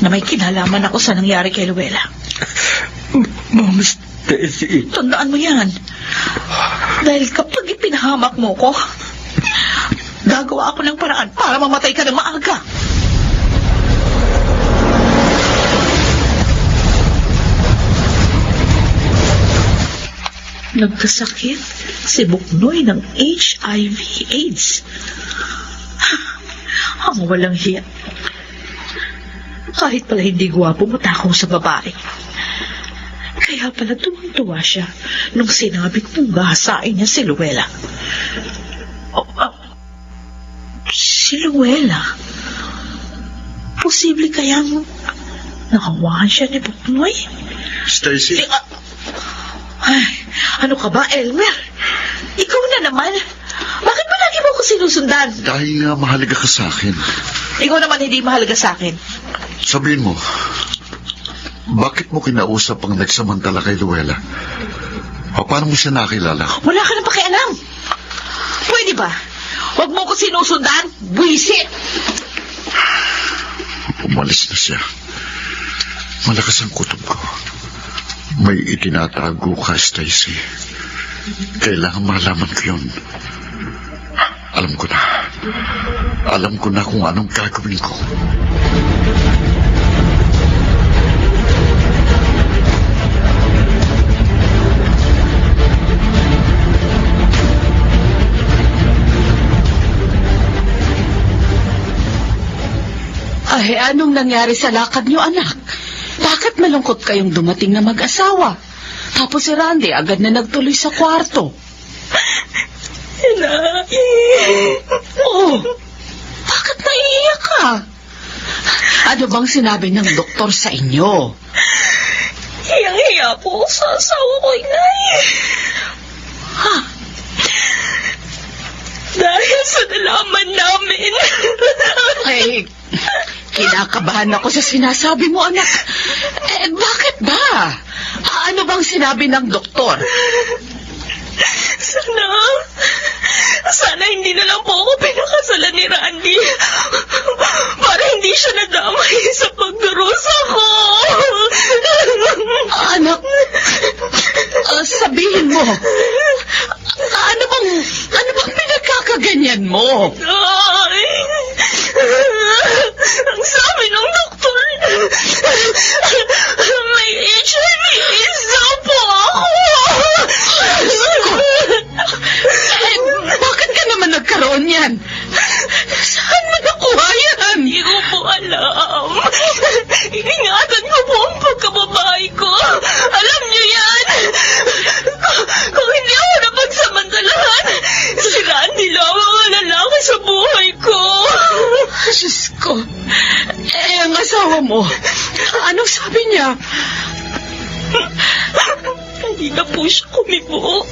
Speaker 5: na may kinalaman ako sa nangyari kay Luella.
Speaker 9: Ma'am Stacy.
Speaker 5: Tandaan mo yan. Dahil kapag ipinahamak mo ko, gagawa ako ng paraan para mamatay ka ng maaga. Nagkasakit si Buknoy ng HIV/AIDS. Ang walang hiya. Kahit pala hindi gwapo, matakong sa babae. Kaya pala tuwang-tuwa siya nung sinabi kong gahasain niya si Luella. Si Luella? Posible kayang nakawahan siya ni Buknoy?
Speaker 8: Stacy,
Speaker 5: Ay, ano ka ba, Elmer? Ikaw na naman. Bakit ba lagi mo ako sinusundan?
Speaker 8: dahil nga mahalaga ka sa akin,
Speaker 5: Ikaw naman hindi mahalaga sa akin.
Speaker 8: sabihin mo, bakit mo kinausap ang nagsamantala kay Luella? O paano mo siya nakilala?
Speaker 5: Wala ka na pakialam. Pwede ba? Huwag mo ko sinusundan. Buisit!
Speaker 8: Umalis na siya. Malakas ang kutob ko. May itinatago ka, Stacy. Kailangan malaman ko yun. Alam ko na. Alam ko na kung anong gagawin ko.
Speaker 7: Ay, anong nangyari sa lakad niyo, anak? Bakit malungkot kayong dumating na mag-asawa? Tapos si Randy agad na nagtuloy sa kwarto. Oh, bakit naiiyak ka? Ano bang sinabi ng doktor sa inyo?
Speaker 5: Hiyang-hiya po sa asawa ko, Inay.
Speaker 7: Ha?
Speaker 5: Dahil sa nalaman namin.
Speaker 7: Ay, kinakabahan ako sa sinasabi mo, anak. Bakit ba? Ano bang sinabi ng doktor?
Speaker 5: Sana hindi na lang po ako pinakasalan ni Randy. Para hindi siya nadamay sa pagdurusa ko.
Speaker 7: Anak, sabihin mo, ano bang pinagkakaganyan mo?
Speaker 5: Ay, ang sabi ng doktor, may HIV/AIDS daw po ako.
Speaker 7: Bakit ka naman nagkaroon yan? Saan mo siya.
Speaker 2: Hindi na po siya kumibo.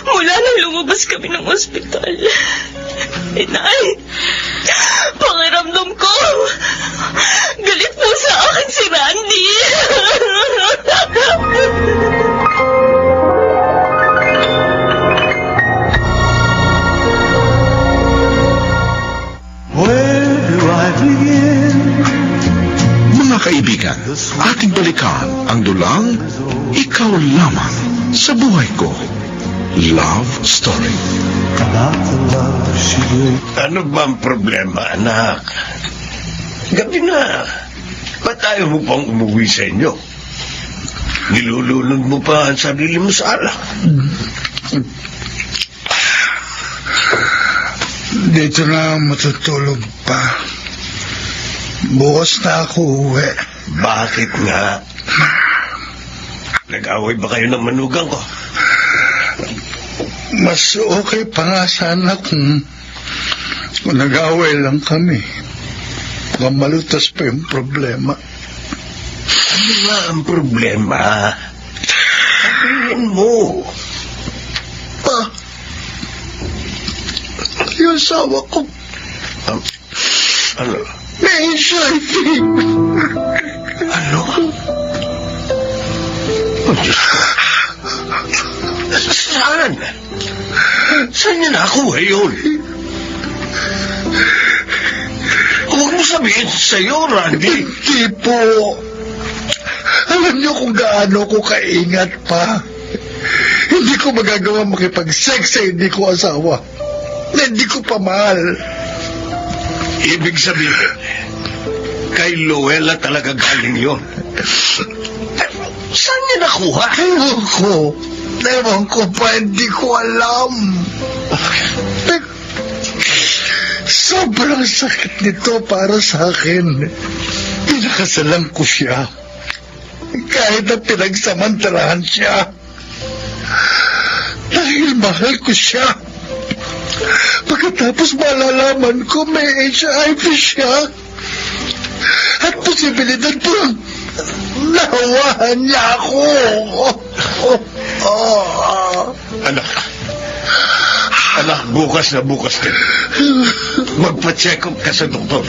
Speaker 2: Mula nang lumabas kami ng ospital. Inay, pakiramdam ko, galit po sa akin si Randy.
Speaker 6: Where do I begin?
Speaker 1: Mga kaibigan, ating balikan ang dulang Ikaw Lamang sa Buhay Ko. Love Story.
Speaker 6: About the love she brings.
Speaker 4: Ano ba ang problema, anak? Gabi na. Ba't ayaw mo pang umuwi sa inyo? Nilulunod mo pa ang sarili mo sa alak.
Speaker 3: Dito na matutulog pa. Bukas na ako uwi.
Speaker 4: Bakit nga? Nag-away ba kayo ng manugang ko?
Speaker 3: Mas okay pa nga sana kung nag-away lang kami. Baka malutas pa yung problema.
Speaker 4: Ano nga ang problema? Sabihin mo.
Speaker 3: Yung asawa ko,
Speaker 4: Ano?
Speaker 3: may HIV.
Speaker 4: Ano? Oh, Diyos ko. Saan? Saan niya nakuha yun? Huwag mo sabihin sa'yo, Randy.
Speaker 3: Hindi po. Alam niyo kung gaano ko kaingat pa. Hindi ko magagawa makipag-sex sa hindi ko asawa. Na hindi ko pa mahal.
Speaker 4: Ibig sabihin, kay Luella talaga galing yun. Saan niya nakuha?
Speaker 3: Ewan ko pa, hindi ko alam. Sobrang sakit nito para sa akin. Pinakasalan ko siya. Kahit na pinagsamantalahan siya. Dahil mahal ko siya. Pagkatapos malalaman ko may HIV siya. At posibilidad po nahawahan niya ako.
Speaker 4: Anak, bukas na bukas din. Magpa-check up ka sa doktor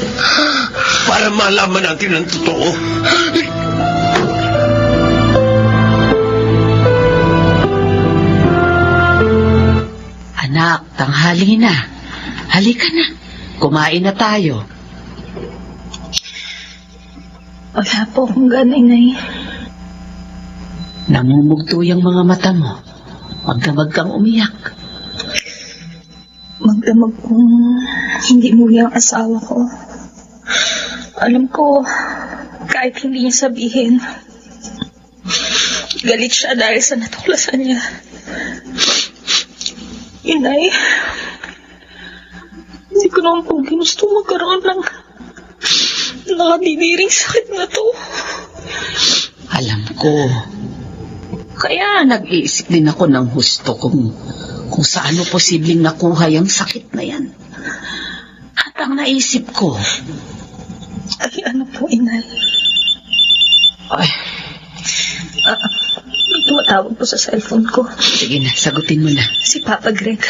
Speaker 4: para malaman natin ang totoo.
Speaker 7: Anak, tanghali na. Halika na. Kumain na tayo.
Speaker 2: Wala po akong gana, Inay.
Speaker 7: Namumugto yung mga mata mo. Magdamag kang umiyak.
Speaker 2: Magdamag kong hindi muli ang asawa ko. Alam ko, kahit hindi niya sabihin, galit siya dahil sa natuklasan niya. Inay, hindi ko naman po ginusto magkaroon ng nakadidiring sakit na to.
Speaker 7: Alam ko. Kaya nag-iisip din ako ng husto kung saan mo posibleng nakuha yung sakit na yan. At ang naisip ko,
Speaker 2: Ay, ano po, Inay?
Speaker 7: ay,
Speaker 2: May tumatawag po sa cellphone ko.
Speaker 7: sige na, sagutin mo na.
Speaker 2: Si Papa Greg.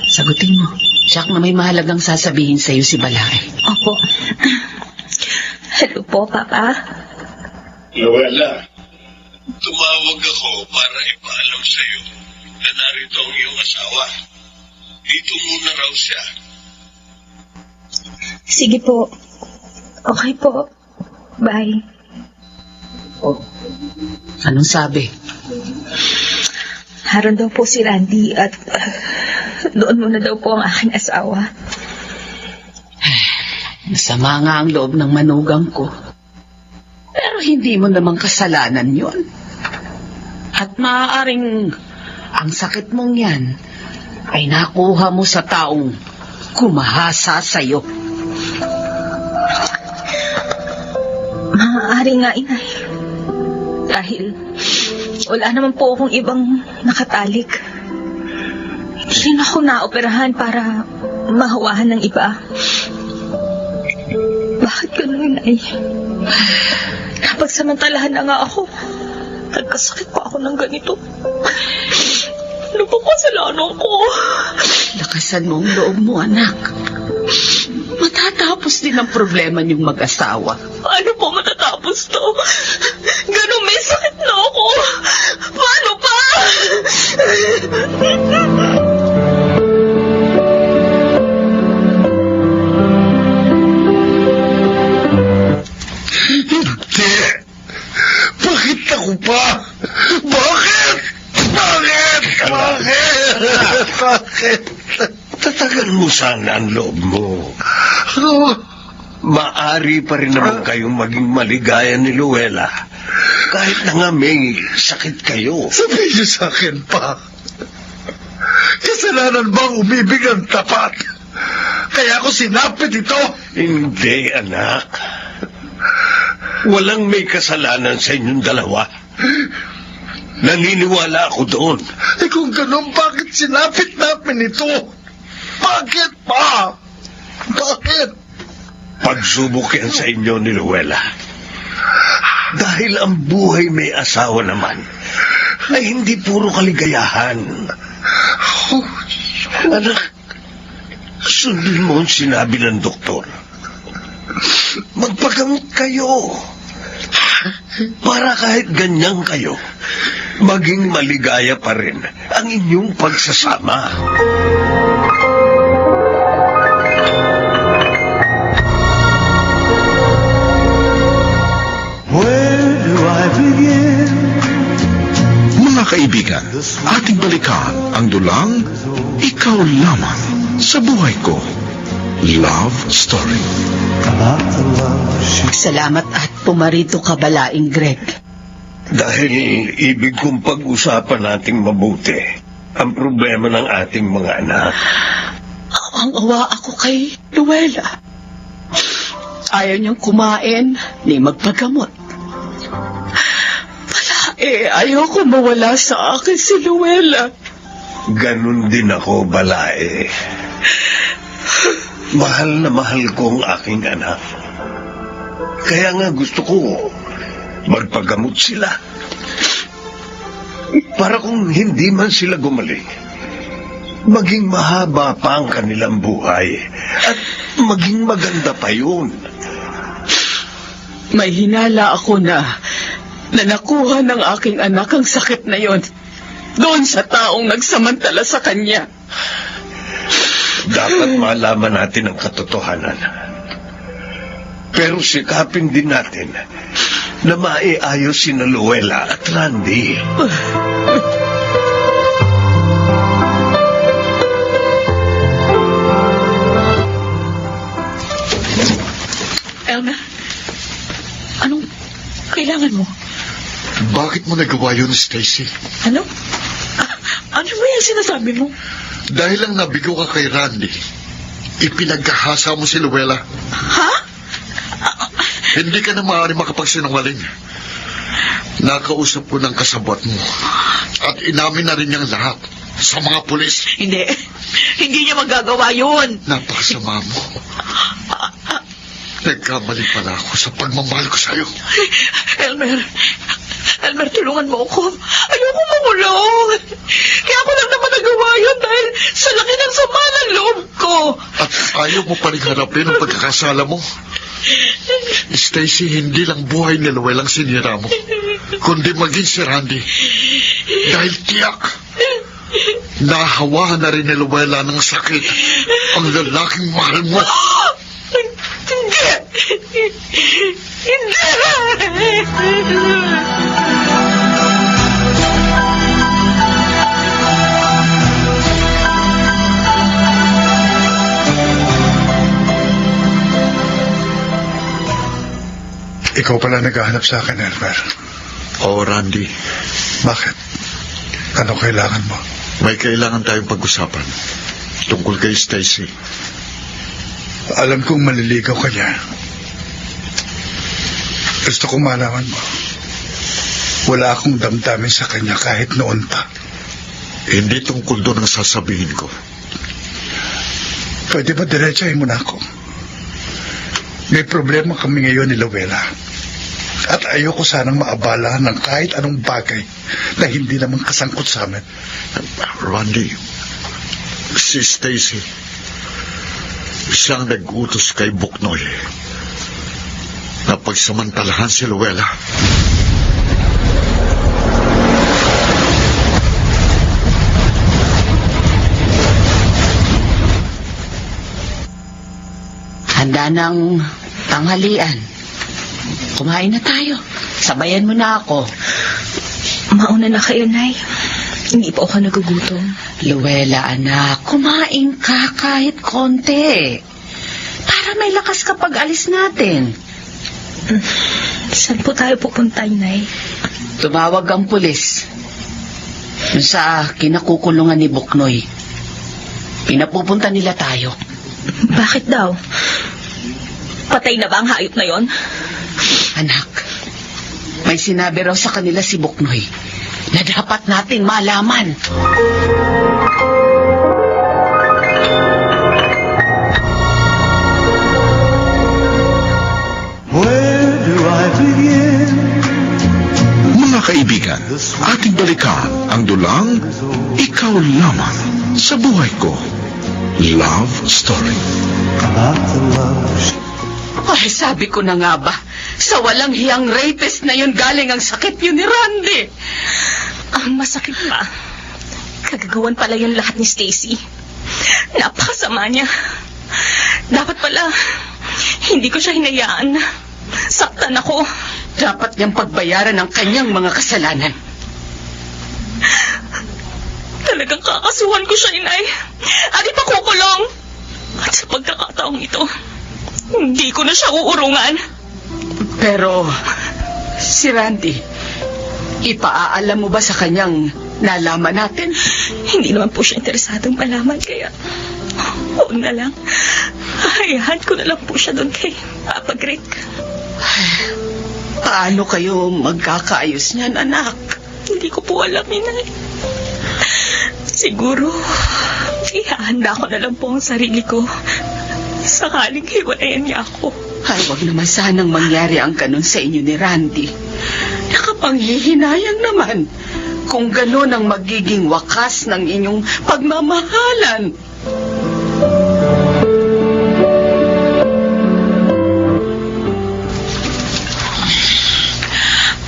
Speaker 7: Sagutin mo. Siyak na may mahalagang sasabihin sa'yo si Balake.
Speaker 2: Opo. Hello po, Papa.
Speaker 4: Luella, tumawag ako para ipaalam sa'yo na narito ang iyong asawa. Dito muna raw siya.
Speaker 2: Sige po. Okay po. Bye.
Speaker 7: Anong sabi?
Speaker 2: Haron daw po si Randy at doon muna daw po ang aking asawa.
Speaker 7: Masama nga ang loob ng manugang ko. Pero hindi mo namang kasalanan yon. At maaaring ang sakit mong yan ay nakuha mo sa taong kumahasa sa'yo.
Speaker 2: Maaari nga, Inay. Dahil wala naman po akong ibang nakatalik. Hindi rin ako naoperahan para mahawahan ng iba. Bakit ganun, Inay? Napagsamantalahan na nga ako. Nagkasakit pa ako ng ganito. Ano ba kasalanan ko?
Speaker 7: Lakasan mo ang loob mo, anak. Matatapos din ang problema niyong mag-asawa.
Speaker 2: Paano po matatapos to? Ganun may sakit na ako. Paano pa?
Speaker 3: Hindi! Bakit ako pa? Bakit? Bakit? Bakit? Bakit?
Speaker 4: Tatagal mo sana ang loob mo.
Speaker 3: Ano?
Speaker 4: Maari pa rin naman kayong maging maligaya ni Luella. Kahit na nga may sakit kayo.
Speaker 3: Sabihin niyo sa akin pa. Kasalanan bang umibig ng tapat? Kaya ako sinapit ito.
Speaker 4: Hindi, anak. Walang may kasalanan sa inyong dalawa. Naniniwala ako doon.
Speaker 3: Eh kung ganun, bakit sinapit namin ito? Bakit pa? Bakit?
Speaker 4: Pagsubok yan sa inyo ni Luella. Dahil ang buhay may asawa naman, ay hindi puro kaligayahan. Anak, sundin mo ang sinabi ng doktor. Magpagamot kayo. Para kahit ganyan kayo, maging maligaya pa rin ang inyong pagsasama.
Speaker 6: Where do I begin?
Speaker 1: Mga kaibigan, ating balikan ang dulang Ikaw Lamang sa Buhay Ko. Love Story.
Speaker 6: About the love she
Speaker 7: Salamat at pumarito ka, Balaing Greg.
Speaker 4: Dahil ibig kong pag-usapan nating mabuti ang problema ng ating mga anak.
Speaker 7: Awang-awa ako kay Luella. Ayaw niyang kumain ni magpagamot. Ayaw ko mawala sa akin si Luella.
Speaker 4: Ganun din ako, Balae. Mahal na mahal ko ang aking anak. Kaya nga gusto ko magpagamot sila. Para kung hindi man sila gumaling, maging mahaba pa ang kanilang buhay at maging maganda pa yun.
Speaker 7: May hinala ako na nakuha ng aking anak ang sakit na yon doon sa taong nagsamantala sa kanya.
Speaker 4: Dapat malaman natin ang katotohanan. Pero sikapin din natin na maiayos sina Luella at Randy.
Speaker 5: Elmer, anong kailangan mo?
Speaker 8: Bakit mo nagawa yun, Stacy?
Speaker 5: Ano? Ano ba yung sinasabi mo?
Speaker 8: Dahil lang nabigo ka kay Randy, ipinagkahasa mo si Luella.
Speaker 5: Ha?
Speaker 8: Hindi ka na maaari makapagsinungaling. Nakausap ko ng kasabot mo at inamin na rin niyang lahat sa mga pulis.
Speaker 5: Hindi. Hindi niya magagawa yun.
Speaker 8: Napakasama mo. Nagkamali pala ako sa pagmamahal ko sa'yo.
Speaker 5: Elmer, tulungan mo ako. Ayoko makulong. Kaya ko lang naman nagawa yun dahil sa laki ng sama ng loob ko.
Speaker 8: At ayaw mo pa rin harapin ang pagkakasala mo. Stacy, hindi lang buhay ni Luella ang sinira mo, kundi maging si Randy. Dahil tiyak, nahawahan na rin ni Luella ng sakit ang lalaking mahal mo.
Speaker 5: Hindi!
Speaker 3: Ikaw pala naghahanap sa akin, Elmer.
Speaker 8: Oo, Randy.
Speaker 3: Bakit? Ano kailangan mo?
Speaker 8: May kailangan tayong pag-usapan tungkol kay Stacy.
Speaker 3: Alam kong maliligaw ka niya. Gusto kong malaman mo. Wala akong damdamin sa kanya kahit noon pa.
Speaker 8: Hindi tungkol doon ang sasabihin ko.
Speaker 3: Pwede ba diretsahin mo na ako? May problema kami ngayon ni Luella. At ayoko sanang maabala ng kahit anong bagay na hindi naman kasangkot sa amin.
Speaker 8: Randy, si Stacy, siyang nag-utos kay Buknoy na pagsamantalahan si Luella.
Speaker 7: Handa ng tanghalian. Kumain na tayo. Sabayan mo na ako.
Speaker 2: Mauna na kayo, Nay. Hindi pa ako nagugutom.
Speaker 7: Luella, anak, kumain ka kahit konti. Para may lakas kapag alis natin.
Speaker 2: Saan po tayo pupunta, Nay?
Speaker 7: Tumawag ang pulis. Dun sa kinakukulungan ni Buknoy. Pinapupunta nila tayo.
Speaker 2: Bakit daw? Patay na ba ang hayop na yon?
Speaker 7: Anak, may sinabi raw sa kanila si Buknoy na dapat nating malaman.
Speaker 6: Where do I begin?
Speaker 1: Mga kaibigan, ating balikan ang dulang Ikaw Lamang sa Buhay Ko. Love Story.
Speaker 6: About the love
Speaker 7: Ay, sabi ko na nga ba, sa walang hiyang rapist na yun galing ang sakit yun ni Randy.
Speaker 2: Ang masakit pa, kagagawan pala yun lahat ni Stacy. Napakasama niya. Dapat pala, hindi ko siya hinayaan. Saktan ako.
Speaker 7: Dapat niyang pagbayaran ang kanyang mga kasalanan.
Speaker 2: Talagang kakasuhan ko siya, Inay. At ipakukulong. At sa pagkakataong ito, hindi ko na siya uurungan.
Speaker 7: Pero, si Randy, ipaaalam mo ba sa kanyang nalaman natin?
Speaker 2: Hindi naman po siya interesadong malaman, kaya huwag na lang. Hayaan ko na lang po siya doon kay Papa Greg.
Speaker 7: Paano kayo magkakaayos niyan, anak?
Speaker 2: Hindi ko po alam, Inay. Siguro, ihahanda ko na lang po ang sarili ko. Sakaling hiwalayan niya ako.
Speaker 7: Ay, wag naman sanang mangyari ang ganun sa inyo ni Randy. Nakapanghihinayang naman kung ganun ang magiging wakas ng inyong pagmamahalan.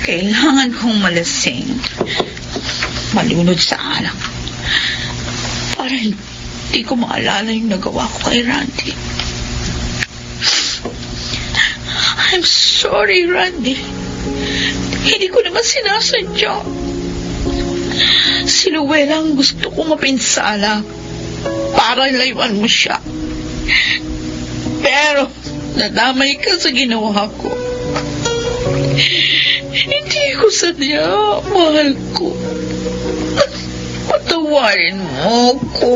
Speaker 5: Kailangan kong malasing. Malunod sa alak. Para hindi ko maalala yung nagawa ko kay Randy. I'm sorry, Randy. Hindi ko naman sinasadya. Si Luella ang gusto ko mapinsala para layuan mo siya. Pero, nadamay ka sa ginawa ko. Hindi ko sadya, mahal ko. Patawarin mo ko.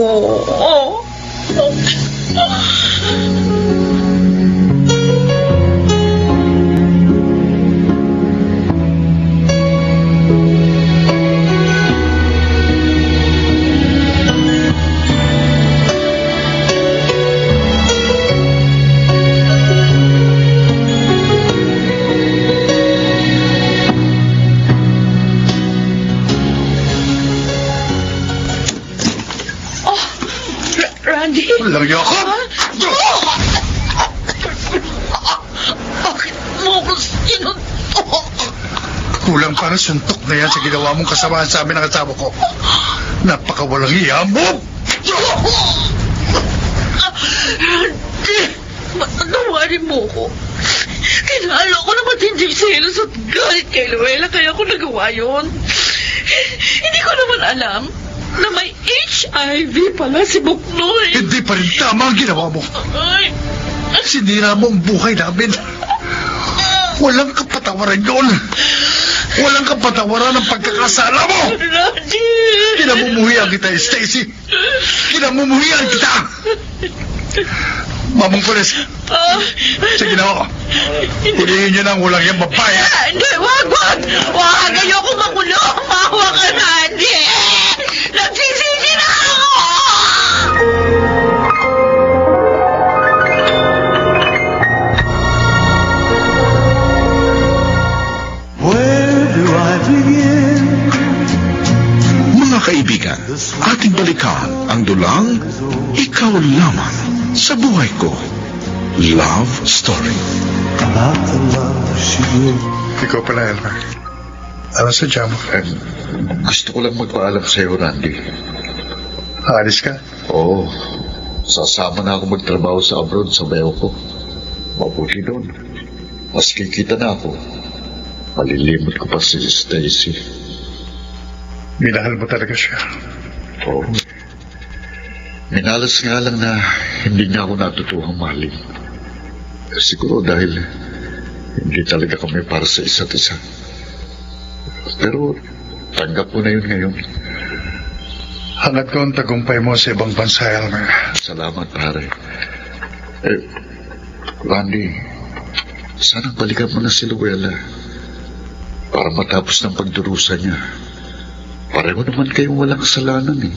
Speaker 5: Randy?
Speaker 3: Walang yoko!
Speaker 5: Bakit mo ko sinuntok?
Speaker 3: Kulang pa na suntok na yan sa ginawa mong kasamaan sa amin ng asawa ko. Napakawalang iya mo!
Speaker 5: Randy, patawarin mo ko. Kinala ko na matinding selos at galit kay Luella kaya ako nagawa yun. Hindi ko naman alam na may HIV pala si Buknoy.
Speaker 3: Hindi pa rin tama ang ginawa mo.
Speaker 5: Ay,
Speaker 3: Sinira mo ang buhay namin. Walang kapatawaran yun. Walang kapatawaran ng pagkakasala mo.
Speaker 5: Randy!
Speaker 3: Kinamumuhian kita, Stacy. Kinamumuhian kita. Mamang pulis. Sige na ako. Hulihin niyo na ang walang yung babae.
Speaker 5: Hindi, wag! Wag! Ayoko makulong! Mawa ka, Randy! Nagsisisi na ako!
Speaker 1: sa buhay ko. Love Story.
Speaker 6: about the love she gives.
Speaker 3: Ikaw pala, Elmer. Ano sadya mo?
Speaker 8: Gusto ko lang magpaalam sa'yo, Randy.
Speaker 3: Aalis ka?
Speaker 8: Oo. Sasama na ako magtrabaho sa abroad sa bayo ko. Mabuti doon. Mas kikita na ako. Malilimot ko pa si Stacy.
Speaker 3: Minahal mo talaga siya.
Speaker 8: Oo. Minalas nga lang na hindi niya ako natutuhang mahalin. Siguro dahil hindi talaga kami para sa isa't isa. Pero tanggap ko na yun ngayon.
Speaker 3: Hangad ko ang tagumpay mo sa ibang bansa, Elmer.
Speaker 8: Salamat, pare. Randy, sana balikan mo na si Luella para matapos ng pagdurusa niya. Pareho naman kayong walang kasalanan eh.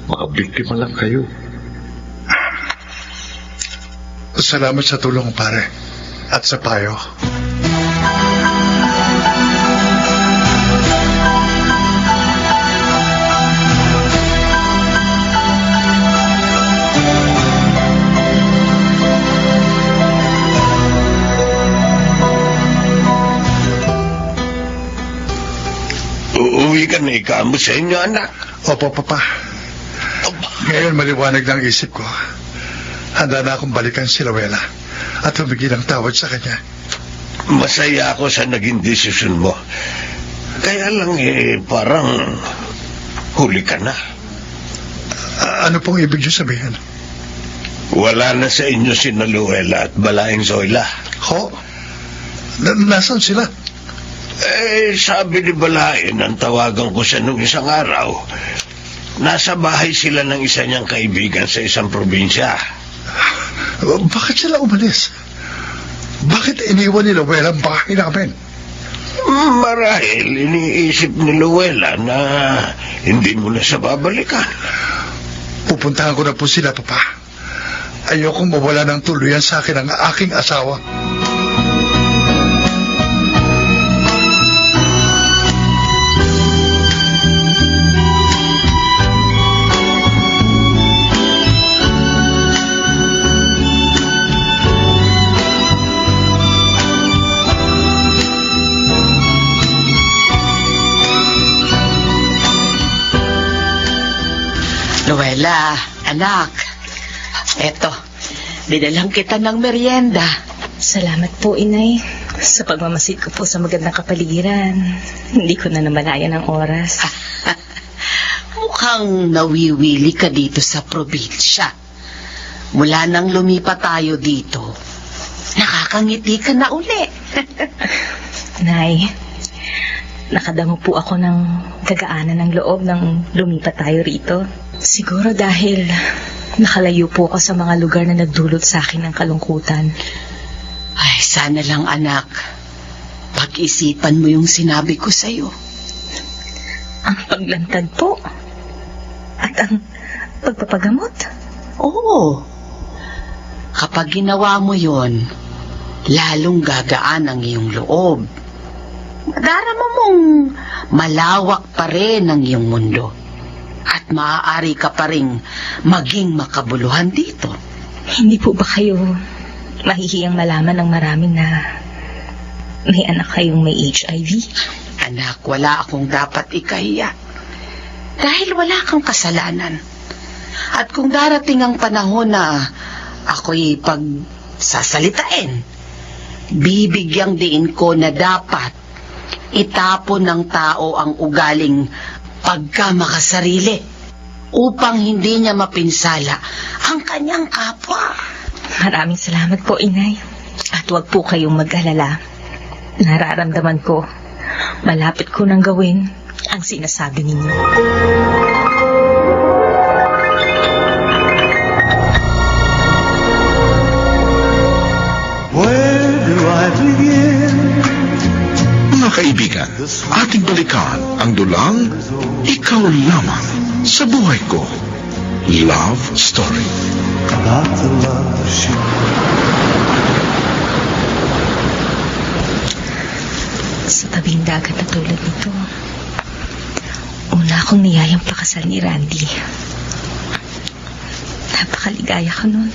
Speaker 8: Makabiktima lang kayo.
Speaker 3: Salamat sa tulong, pare. At sa payo.
Speaker 4: Uuwi ka na ikamo sa inyo, anak.
Speaker 3: Opo, Papa. Ngayon maliwanag ng isip ko. Handa na akong balikan si Luella at humingi ng tawad sa kanya.
Speaker 4: Masaya ako sa naging desisyon mo. Kaya lang parang huli ka na.
Speaker 3: Ano pong ibig niyo sabihin?
Speaker 4: Wala na sa inyo si Luella at Balaeng Zoila.
Speaker 3: Ho? Nasaan sila?
Speaker 4: Sabi ni Balaeng, nang tawagan ko siya nung isang araw, nasa bahay sila ng isa niyang kaibigan sa isang probinsya.
Speaker 3: Bakit sila umalis? Bakit iniwan ni Luella ang bahay namin?
Speaker 4: Marahil iniisip ni Luella na hindi mo na siya babalikan.
Speaker 3: Pupuntahan ko na po sila, Papa. Ayokong mawala ng tuluyan sa akin ang aking asawa.
Speaker 7: Luella, anak. Eto, dinalang kita ng merienda.
Speaker 2: Salamat po, Inay. Sa pagmamasid ko po sa magandang kapaligiran, hindi ko na namalayan ang oras.
Speaker 7: Mukhang nawiwili ka dito sa probinsya. Mula nang lumipat tayo dito, nakakangiti ka na uli.
Speaker 2: Nay, nakadamo po ako ng gagaanan ng loob nang lumipat tayo rito. Siguro dahil nakalayo po ako sa mga lugar na nagdulot sa akin ng kalungkutan.
Speaker 7: Ay, sana lang anak, pag-isipan mo yung sinabi ko sa'yo.
Speaker 2: Ang paglantad po at ang pagpapagamot.
Speaker 7: Oo. Kapag ginawa mo yon, lalong gagaan ang iyong loob. Darama mong malawak pa rin ang iyong mundo. At maaari ka pa rin maging makabuluhan dito.
Speaker 2: Hindi po ba kayo mahihiyang malaman ng marami na may anak kayong may HIV?
Speaker 7: Anak, wala akong dapat ikahiya. Dahil wala kang kasalanan. At kung darating ang panahon na ako'y pagsasalitain, bibigyang diin ko na dapat itapon ng tao ang ugaling pagkamakasarili upang hindi niya mapinsala ang kanyang kapwa.
Speaker 2: Maraming salamat po, Inay. At huwag po kayong mag-alala. Nararamdaman ko, malapit ko nang gawin ang sinasabi ninyo.
Speaker 6: Where do I begin?
Speaker 1: Mga kaibigan, ating balikan ang dulang Ikaw Lamang sa Buhay Ko. Love Story.
Speaker 6: About the love she
Speaker 2: Sa tabing dagat na tulad nito, una akong niyayang pakasal ni Randy. Napakaligaya ko nun.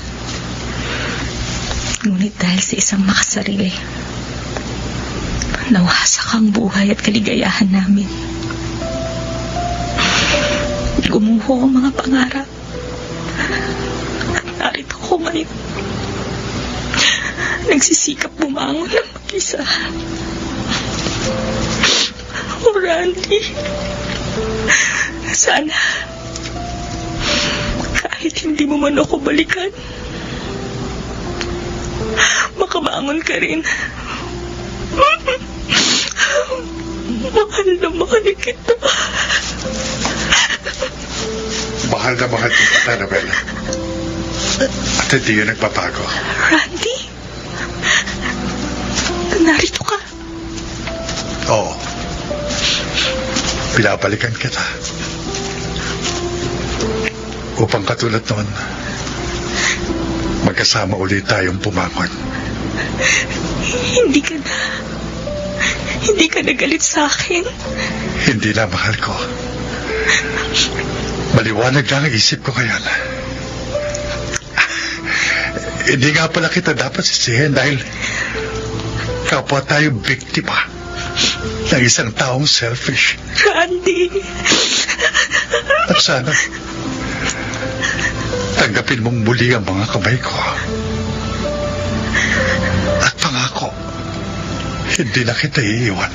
Speaker 2: Ngunit dahil sa isang makasarili, nawasak ang buhay at kaligayahan namin. Gumuho ang mga pangarap. At narito ko ngayon. Nagsisikap bumangon ng mag-isa. Oh, Randy. Sana kahit hindi mo man ako balikan, makabangon ka rin. Mahal na mahal kita.
Speaker 3: Mahal na mahal kita, Annabelle. At hindi yun nagpapago.
Speaker 2: Randy? Narito ka.
Speaker 3: Oo. Pinabalikan kita. Upang katulad noon, magkasama ulit tayong pumangon.
Speaker 2: Hindi ka nagalit sa akin.
Speaker 3: Hindi na, mahal ko. Maliwanag lang ang isip ko ngayon. Hindi nga pala kita dapat sisihin dahil kapwa tayo biktima ng isang taong selfish.
Speaker 2: Randy!
Speaker 3: At sana tanggapin mong muli ang mga kamay ko. At pangako, hindi na kita iiwan.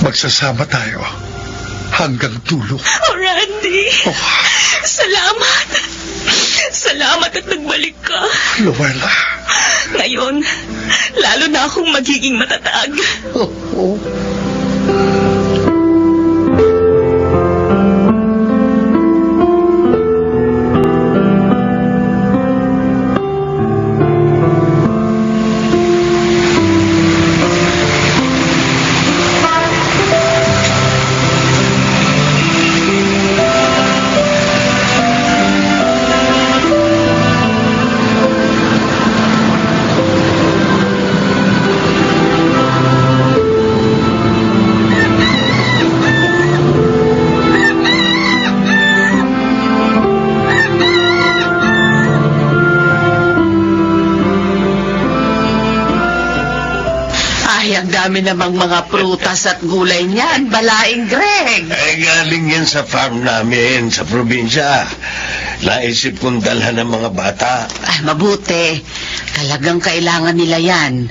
Speaker 3: Magsasama tayo hanggang dulo.
Speaker 2: Oh, Randy!
Speaker 3: Oh,
Speaker 2: Salamat! Salamat at nagbalik ka.
Speaker 3: Luella.
Speaker 2: Ngayon, lalo na akong magiging matatag.
Speaker 7: Ay, ang dami namang mga prutas at gulay niyan, balaing Greg.
Speaker 4: Ay, galing yan sa farm namin, sa probinsya. Naisip kong dalhan ng mga bata.
Speaker 7: Ay, mabuti. Talagang kailangan nila yan.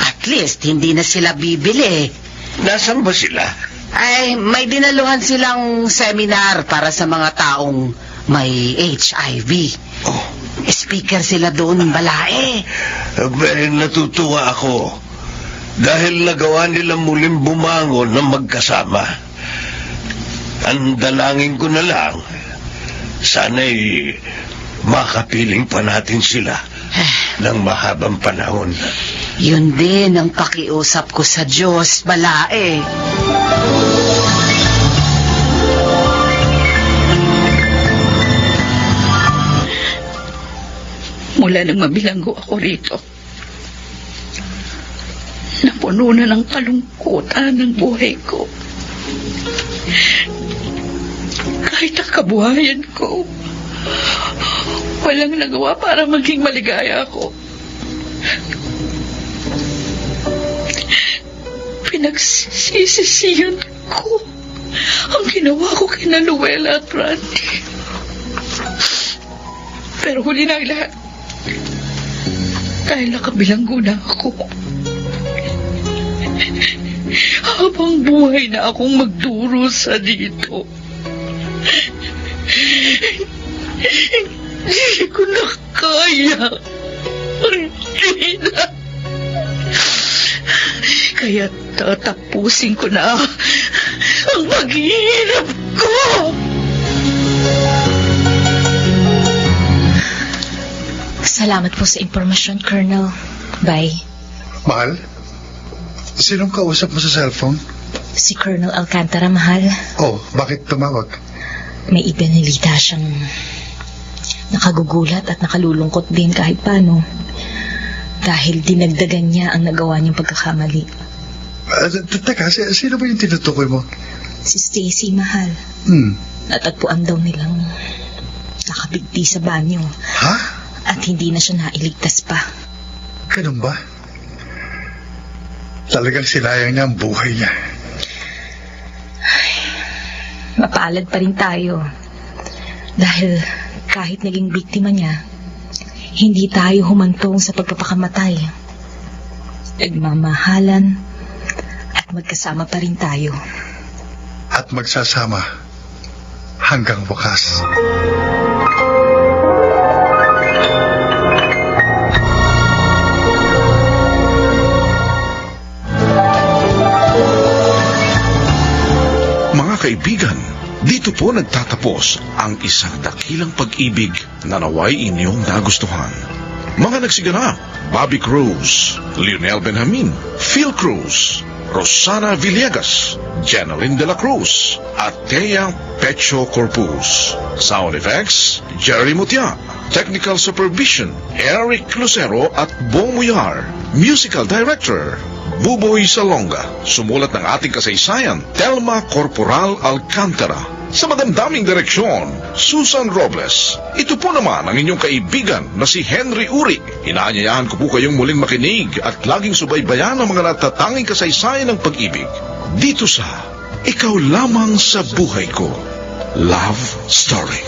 Speaker 7: At least, hindi na sila bibili.
Speaker 4: Nasaan ba sila?
Speaker 7: Ay, may dinaluhan silang seminar para sa mga taong may HIV.
Speaker 4: Oh,
Speaker 7: Speaker sila doon, balae.
Speaker 4: natutuwa ako. Dahil nagawa nila muling bumangon ng magkasama. Ang dalangin ko na lang, sana'y makapiling pa natin sila ng mahabang panahon.
Speaker 7: Yun din ang pakiusap ko sa Diyos, balae.
Speaker 5: Mula nang mabilanggo ako rito, napuno na ng kalungkutan ng buhay ko. Kahit ang kabuhayan ko, walang nagawa para maging maligaya ako. Pinagsisisihan ko ang ginawa ko kina Luella at Randy. Pero huli na ang lahat, dahil nakabilanggo na ako. Habang buhay na akong magdurusa dito. Hindi ko na kaya. Hindi na. Kaya tatapusin ko na ang paghihirap ko.
Speaker 2: Salamat po sa impormasyon, Colonel. Bye.
Speaker 3: Mahal? Sinong kausap mo sa cellphone?
Speaker 2: Si Colonel Alcantara, mahal.
Speaker 3: Oh, bakit tumawag?
Speaker 2: May ibinilita siyang nakagugulat at nakalulungkot din kahit paano. Dahil dinagdagan niya ang nagawa niyang pagkakamali.
Speaker 3: Teka, sino ba yung tinutukoy mo?
Speaker 2: Si Stacy, mahal. Natagpuan daw nilang nakabigti sa banyo.
Speaker 3: Ha?
Speaker 2: at hindi na siya nailigtas pa.
Speaker 3: Ganun ba? Talagang sinayang niya ang buhay niya.
Speaker 2: Mapalad pa rin tayo. Dahil kahit naging biktima niya, hindi tayo humantong sa pagpapakamatay. Nagmamahalan at magkasama pa rin tayo.
Speaker 3: At magsasama hanggang wakas.
Speaker 1: Mga kaibigan, dito po nagtatapos ang isang dakilang pag-ibig na naway inyong nagustuhan. Mga nagsiganap, Bobby Cruz, Lionel Benjamin, Phil Cruz, Rosana Villegas, Janeline de la Cruz, at Thea Pecho Corpus. Sound effects, Jerry Mutia. Technical supervision, Eric Lucero at Bong Muyar. Musical director, Buboy Salonga. Sumulat ng ating kasaysayan, Telma Corporal Alcantara. Sa madamdaming direksyon, Susan Robles. Ito po naman ang inyong kaibigan na si Henry Uri. Inaanyayahan ko po kayong muling makinig at laging subaybayan ang mga natatanging kasaysayan ng pag-ibig. Dito sa Ikaw Lamang sa Buhay Ko. Love Story.